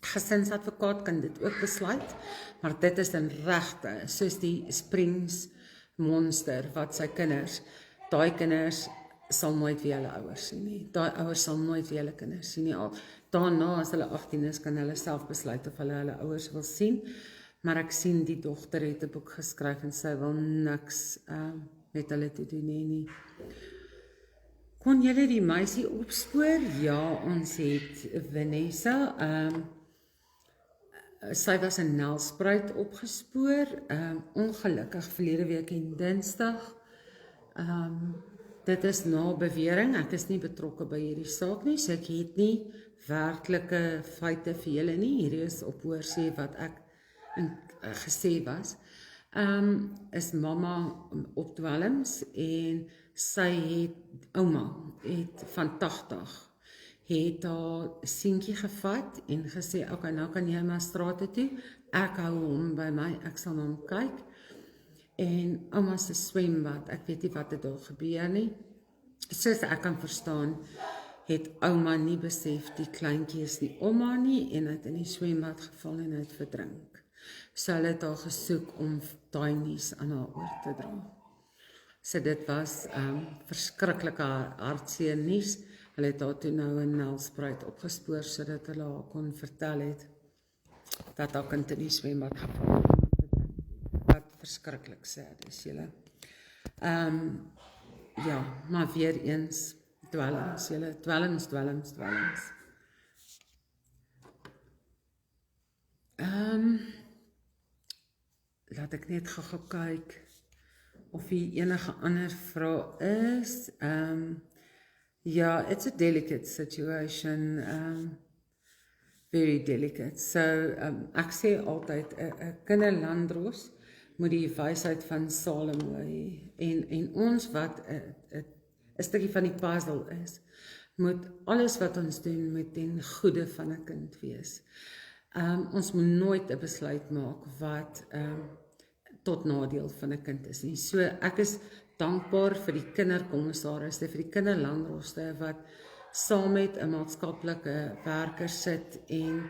Gesinsadvokaat kan dit ook besluit, maar dit is in regte, soos die Springs monster, wat sy kinders, daai kinders sal nooit weer hulle ouers sien nie. Daai ouers sal nooit weer hulle kinders sien nie. Al daarna, as hulle 18 is, kan hulle self besluit of hulle ouers wil sien. Maar ek sien die dogter het 'n boek geskryf en sy wil niks met hulle te doen nie. Kon julle die meisie opspoor? Ja, ons het Vanessa. Sy was in Nelspruit opgespoor. Ongelukkig verlede week en Dinsdag. Dit is na bewering, ek is nie betrokke by hierdie saak nie, so ek het nie werklike feite vir julle nie, hierdie is op hoorsê wat ek gesê was. Is mamma op dwelms, en sy het, ouma, het van 80, het haar seentjie gevat, en gesê, ok, nou kan jy maar strate toe, ek hou hom by my, ek sal na hom kyk, en ouma se swembad, ek weet nie wat het daar gebeur nie, soos ek kan verstaan, het ouma nie besef, die kleintjie is nie ouma nie, en het in die swembad geval en het verdrink. So hulle het haar gesoek om daai nuus aan haar oor te dra. So dit was verskriklike hartseer nuus. Hulle het haar toe nou in Nelspruit opgespoor, sodat hulle haar kon vertel het, dat haar kind in die swembad geval het. Wat verskriklik sad is, julle. Ja, maar weer eens, dwelms, julle, dwelms. Laat ek net gou kyk of hier enige ander vrae is. Ja, it's a delicate situation, very delicate. So, ek sê altyd, 'n kinderlandros moet die wysheid van Salomo hê, en ons wat 'n stukkie van die puzzle is, moet alles wat ons doen met ten goeie van 'n kind wees. Ons moet nooit 'n besluit maak wat tot nadeel van 'n kind is nie. So ek is dankbaar vir die kinderkommissariste, vir die kinderlandroste wat saam met 'n maatskaplike werker sit, en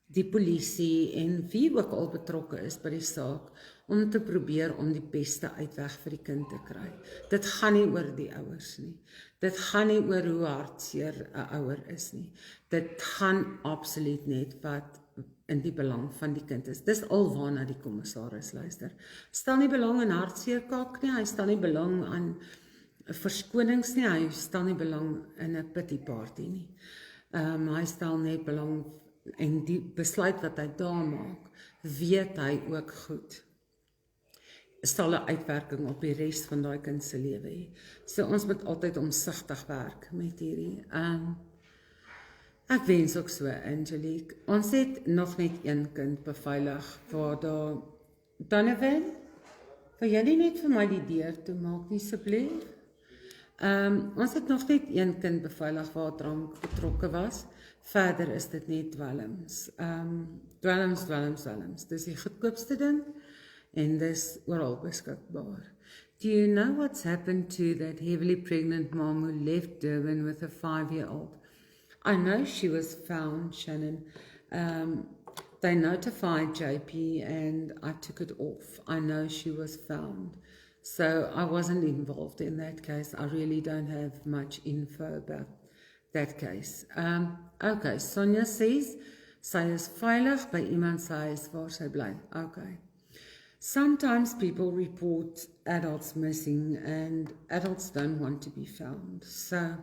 die polisie en wie ook al betrokke is by die saak, om te probeer om die beste uitweg vir die kind te kry. Dit gaan nie oor die ouers nie. Dit gaan nie oor hoe hartseer 'n ouer is nie. Dit gaan absoluut net wat in die belang van die kind is. Dis alwaarna die kommissaris luister. Stel nie belang in hartseerkak nie, hy stel nie belang aan verskonings nie, hy stel nie belang in 'n pity party nie. Hy stel net belang en die besluit wat hy daar maak, weet hy ook goed. Sal 'n uitwerking op die res van daai kind se lewe hê. So ons moet altyd omsigtig werk met hierdie. Ek wens ook so, Angelique. Ons het nog net een kind beveilig waar daar Donovan, wil jy nie net vir my die deur toe maak nie asseblief? Ons het nog net een kind beveilig waar drank betrokke was. Verder is dit net dwelms. Dwelms. Dis die goedkoopste ding en dis oral beskikbaar. Do you know what's happened to that heavily pregnant mom who left Durban with a 5-year-old? I know she was found, Shannon. They notified JP and I took it off. I know she was found. So I wasn't involved in that case. I really don't have much info about that case. Okay, Sonja says, sy is veilig by iemand sy huis waar sy bly. Okay. Sometimes people report adults missing and adults don't want to be found. So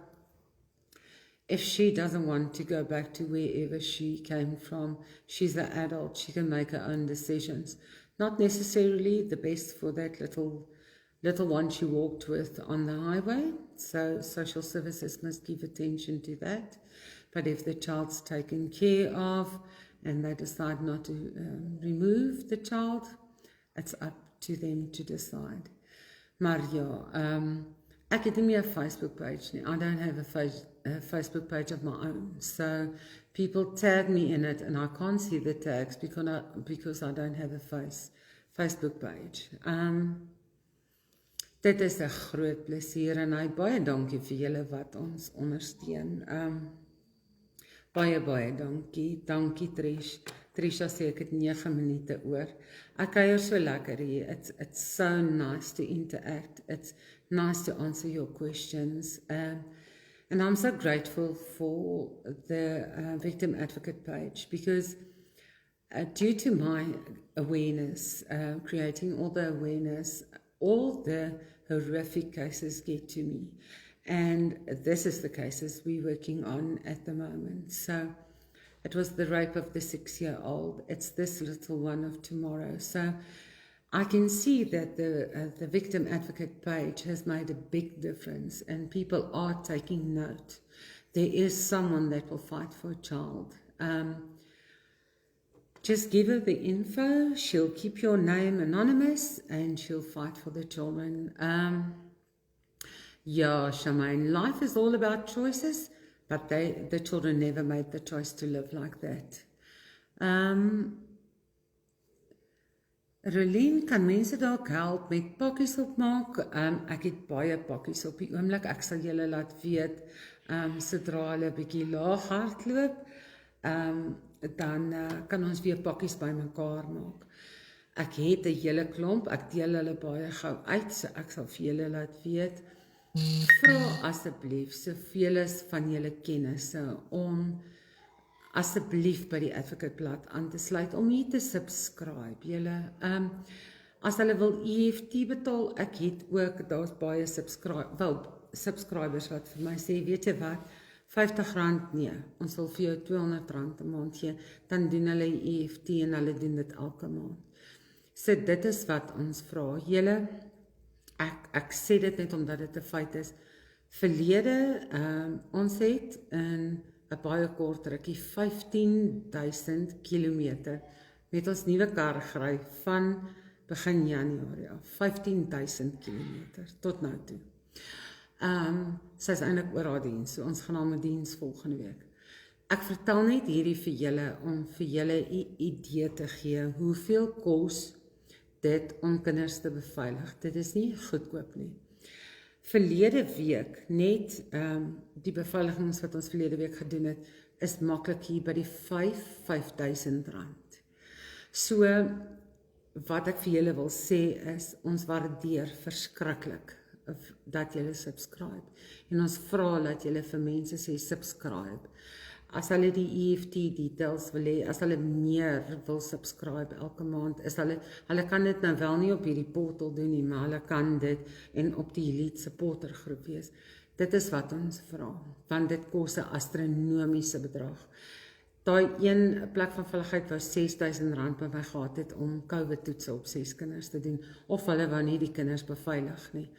if she doesn't want to go back to wherever she came from, she's an adult, she can make her own decisions. Not necessarily the best for that little one she walked with on the highway, so social services must give attention to that. But if the child's taken care of and they decide not to remove the child, it's up to them to decide. Maar ja, ek het nie meer 'n Facebook page nie. I don't have a Facebook page of my own. So people tag me in it and I can't see the tags because I don't have a Facebook page. Dit is 'n groot plesier en baie dankie vir julle wat ons ondersteun. Baie dankie. Dankie Trish. Trisha sê ek het 9 minute oor. Ek kuier so lekker hier. It's so nice to interact. It's nice to answer your questions. And I'm so grateful for the Victim Advocate page because due to my awareness, creating all the awareness, all the horrific cases get to me. And this is the cases we're working on at the moment. So it was the rape of the 6-year-old. It's this little one of tomorrow. So I can see that the Victim Advocate page has made a big difference and people are taking note. There is someone that will fight for a child. Just give her the info. She'll keep your name anonymous and she'll fight for the children. Yeah, Shamaine, life is all about choices, but the children never made the choice to live like that. Rolien, kan mense dalk help met pakkies opmaak? Ek het baie pakkies op die oomblik. Ek sal julle laat weet, sodra hulle 'n bietjie laag hardloop, dan kan ons weer pakkies bymekaar maak. Ek het 'n hele klomp, ek deel hulle baie gou uit, so ek sal vir julle laat weet. Vra asseblief soveel van julle kennisse om asseblief by die Advocate blad aan te sluit om hier te subscribe. Julle, as hulle wil EFT betaal, ek het ook, daar's baie subscribers wat vir my sê, weet jy wat, R50 nee, ons wil vir jou R200 'n maand gee, dan doen hulle EFT en hulle doen dit elke maand. So dit is wat ons vra. Julle, ek sê dit net omdat dit 'n feit is. Verlede, ons het in 'n baie kort rukkie 15,000 kilometer met ons nuwe kar gery van begin Januarie af. 15,000 kilometer tot nou toe. Sy is eintlik oor haar diens, so ons gaan haar met diens volgende week. Ek vertel net hierdie vir julle om vir julle 'n idee te gee hoeveel kos dit om kinders te beveilig. Dit is nie goedkoop nie. Verlede week, net die beveiligings wat ons verlede week gedoen het, is maklik hier by die R5,000. So, wat ek vir julle wil sê is, ons waardeer verskriklik dat julle subscribe. En ons vra dat julle vir mense sê subscribe. as hulle die EFT details wil hê, as hulle meer wil subscribe elke maand, is hulle kan dit nou wel nie op hierdie portal doen nie, maar hulle kan dit en op die Elite supporter groep wees. Dit is wat ons vra, want dit kos 'n astronomiese bedrag. Daai een plek van veiligheid wou R6,000 by my gehad het om COVID-toetse op 6 kinders te doen, of hulle wou nie die kinders beveilig nie.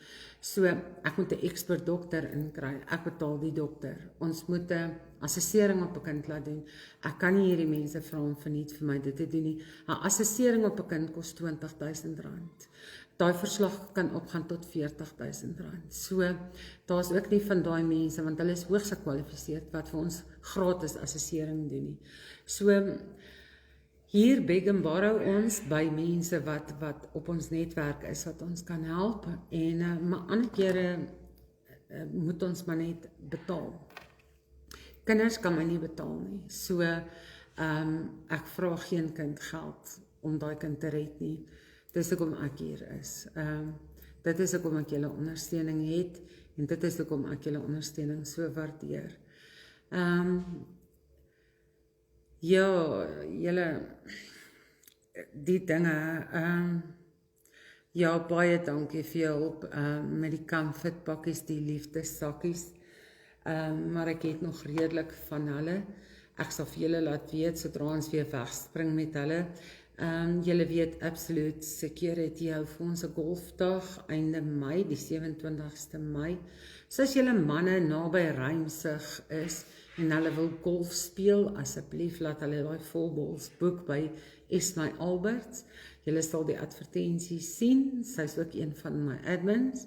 So, ek moet 'n expert dokter inkry, ek betaal die dokter. Ons moet 'n assessering op 'n kind laat doen. Ek kan nie hierdie mense vra om verniet vir my dit te doen nie. 'n Assessering op 'n kind kos R20,000. Daai verslag kan opgaan tot R40,000. So, daar's ook nie van daai mense, want hulle is hoogs gekwalifiseerd wat vir ons gratis assessering doen nie. So, hier beg en borrow ons by mense wat op ons netwerk is, wat ons kan help, en maar ander kere moet ons maar net betaal. Kinders kan my nie betaal nie, so ek vra geen kind geld om daai kind te red nie. Dis hoekom ek hier is. Dit is hoekom ek julle ondersteuning het, en dit is hoekom ek julle ondersteuning so waardeer. Ja, julle, die dinge, ja, baie dankie vir jou hulp, met die comfort pakkies, die liefdessakkies, maar ek het nog redelik van hulle. Ek sal vir julle laat weet, sodra ons weer wegspring met hulle. Julle weet, Absolute Security hou vir ons 'n golfdag einde Mei, die 27ste Mei. So as julle manne naby Ruimsig is en hulle wil golf speel, asseblief laat hulle daai volballs boek by Esmy Alberts. Julle sal die advertensie sien, sy is ook een van my admins.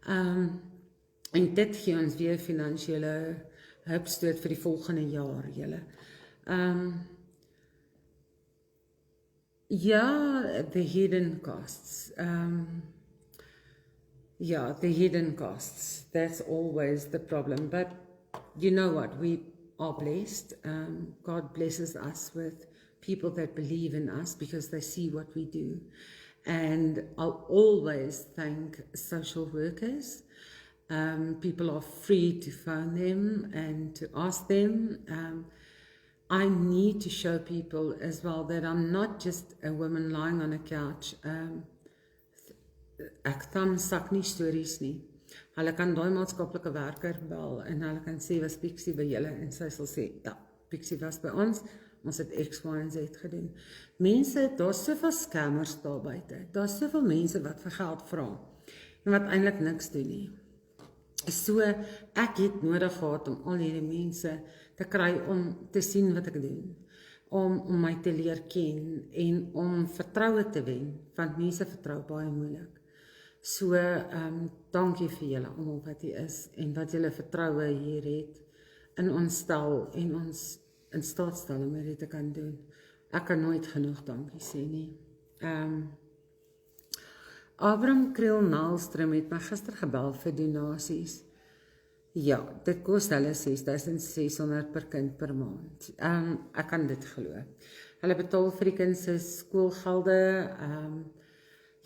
En dit gee ons weer finansiële hupstoot vir die volgende jaar, julle. Ja, the hidden costs. Yeah, the hidden costs. That's always the problem. But you know what? We are blessed. God blesses us with people that believe in us because they see what we do. And I'll always thank social workers. People are free to phone them and to ask them. I need to show people as well that I'm not just a woman lying on a couch. Ek sak nie stories nie. Hulle kan daai maatskaplike werker bel en hulle kan sê, was Pixie by julle? En sy sal sê, ja, Pixie was by ons het X, Y en Z gedoen. Mense, daar's soveel scammers daar buite. Daar's soveel mense wat vir geld vra en wat eintlik niks doen nie. So, ek het nodig gehad om al hierdie mense te kry om te sien wat ek doen, om my te leer ken en om vertroue te wen, want mense vertrou baie moeilik. So, dankie vir julle almal wat hier is en wat julle vertroue hier het in ons stel en ons in staat stel om dit te kan doen. Ek kan nooit genoeg dankie sê nie. Abram Kriel Naalstrom het my gister gebel vir donasies. Ja, dit kos hulle 6,600 per kind per maand. Ek kan dit glo. Hulle betaal vir die kind se skoolgelde.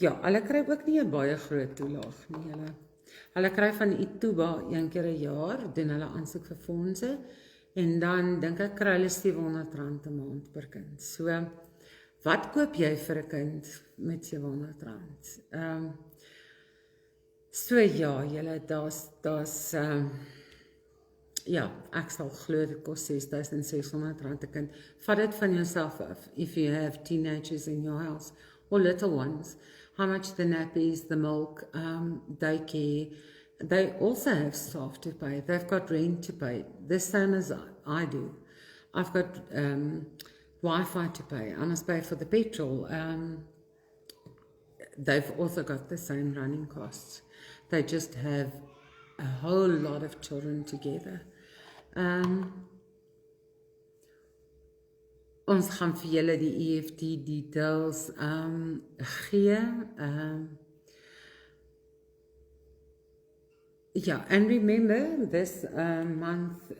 Ja, hulle kry ook nie 'n baie groot toelaag nie. Hulle kry van Ituba 1 keer 'n jaar, doen hulle aansoek vir fondse, en dan dink ek kry hulle R700 'n maand per kind. So, wat koop jy vir 'n kind met R700? So ja, julle, daar's ja, ek sal glo dit kos R6,600 'n kind. Vat dit van jouself af, if you have teenagers in your house, or little ones, how much the nappies, the milk, daycare, they also have staff to pay, they've got rent to pay, the same as I do. I've got Wi-Fi to pay, I must pay for the petrol, they've also got the same running costs. They just have a whole lot of children together. Ons gaan vir julle die EFT details gee. Yeah, and remember this month,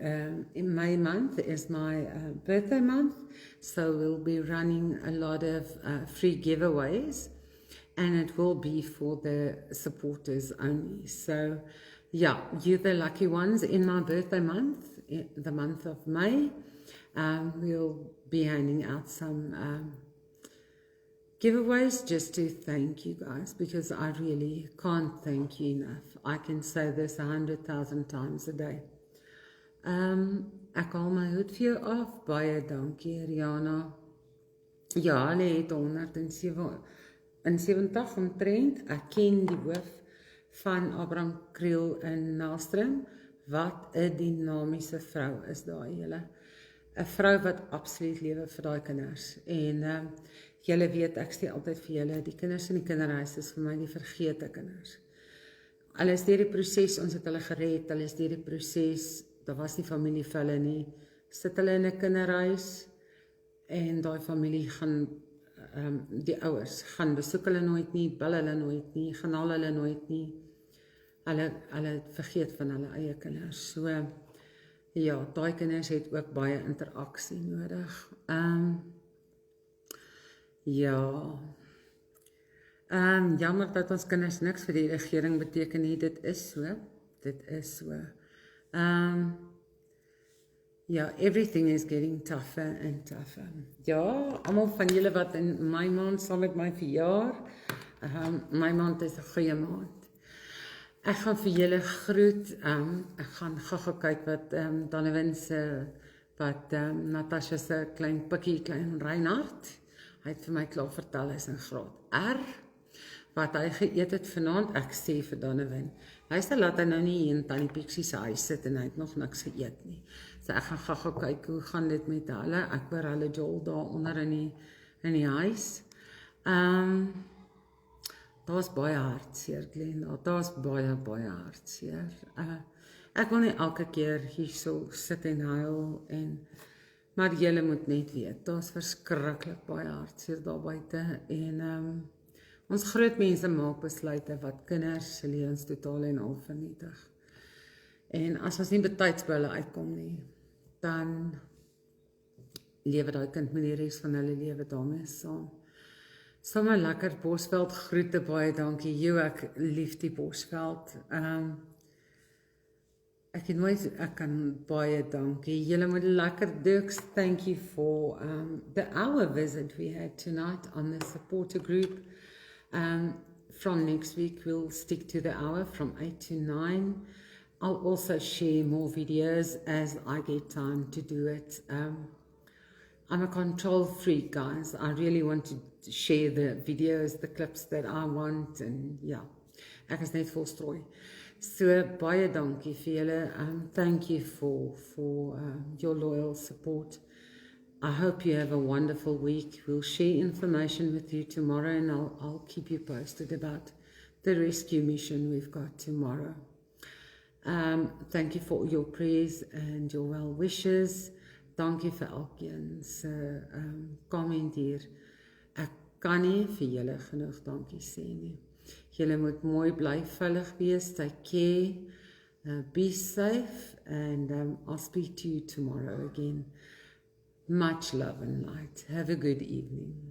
in May month is my birthday month, so we'll be running a lot of free giveaways. And it will be for the supporters only. So, yeah, you're the lucky ones in my birthday month, the month of May. We'll be handing out some giveaways just to thank you guys, because I really can't thank you enough. I can say this 100,000 times a day. Ek haal my hoed vir jou af. Baie dankie, Rihanna. Ja, hulle het 177 omtrent. Ek ken die hoof van Abraham Kriel in Nalstrom. Wat 'n dinamiese vrou is daai julle. 'n Vrou wat absoluut lewe vir daai kinders. En julle weet, ek sê altyd vir julle, die kinders in die kinderhuis is vir my die vergete kinders. Hulle is deur die proses, ons het hulle gered, hulle is deur die proses, daar was nie familie vir hulle nie. Sit hulle in 'n kinderhuis en daai familie gaan, die ouers gaan besoek hulle nooit nie, bel hulle nooit nie, gaan haal hulle nooit nie. Hulle vergeet van hulle eie kinders. So ja, daai kinders het ook baie interaksie nodig. Ja. Jammer dat ons kinders niks vir die regering beteken nie, dit is so. Dit is so. Ja, everything is getting tougher and tougher. Ja, almal van julle wat in my maand saam met my verjaar, my maand is 'n goeie maand. Ek gaan vir julle groet, ek gaan gou kyk wat Donovan se, wat Natasha se klein pikkie, klein Reinhard, hy het vir my klaar vertel, hy is in graad R, wat hy geëet het vanaand. Ek sê vir Donovan, luister, laat hy nou nie hier in Tannie Pixie se huis sit en hy het nog niks geëet nie. So ek gaan gou kyk hoe gaan dit met hulle. Ek hoor hulle jol daar onder in die huis. Daar's baie hartseer, Glenda. Daar's baie hartseer. Ek wil nie elke keer hier so sit en huil maar julle moet net weet, daar's verskriklik baie hartseer daar buite en ons groot mense maak besluite wat kinders se lewens totaal en al vernietig. En as ons nie betyds by hulle uitkom nie, dan lewe daai kind met die res van hulle lewe daarmee saam. Sommige lekker Bosveld groete, baie dankie. Jou, ek lief die Bosveld. Ek kan baie dankie. Julle moet lekker Dirks, thank you for the hour visit we had tonight on the supporter group. From next week, we'll stick to the hour from 8 to 9. I'll also share more videos as I get time to do it. I'm a control freak, guys. I really want to share the videos, the clips that I want, and yeah, ek is net vol strooi. So, baie dankie vir julle. Thank you for your loyal support. I hope you have a wonderful week. We'll share information with you tomorrow, and I'll keep you posted about the rescue mission we've got tomorrow. Thank you for your prayers and your well wishes. Dankie vir elkeen se comment hier. Ek kan nie vir julle genoeg dankie sê nie. Julle moet mooi bly, veilig wees, take care, be safe, and I'll speak to you tomorrow again. Much love and light. Have a good evening.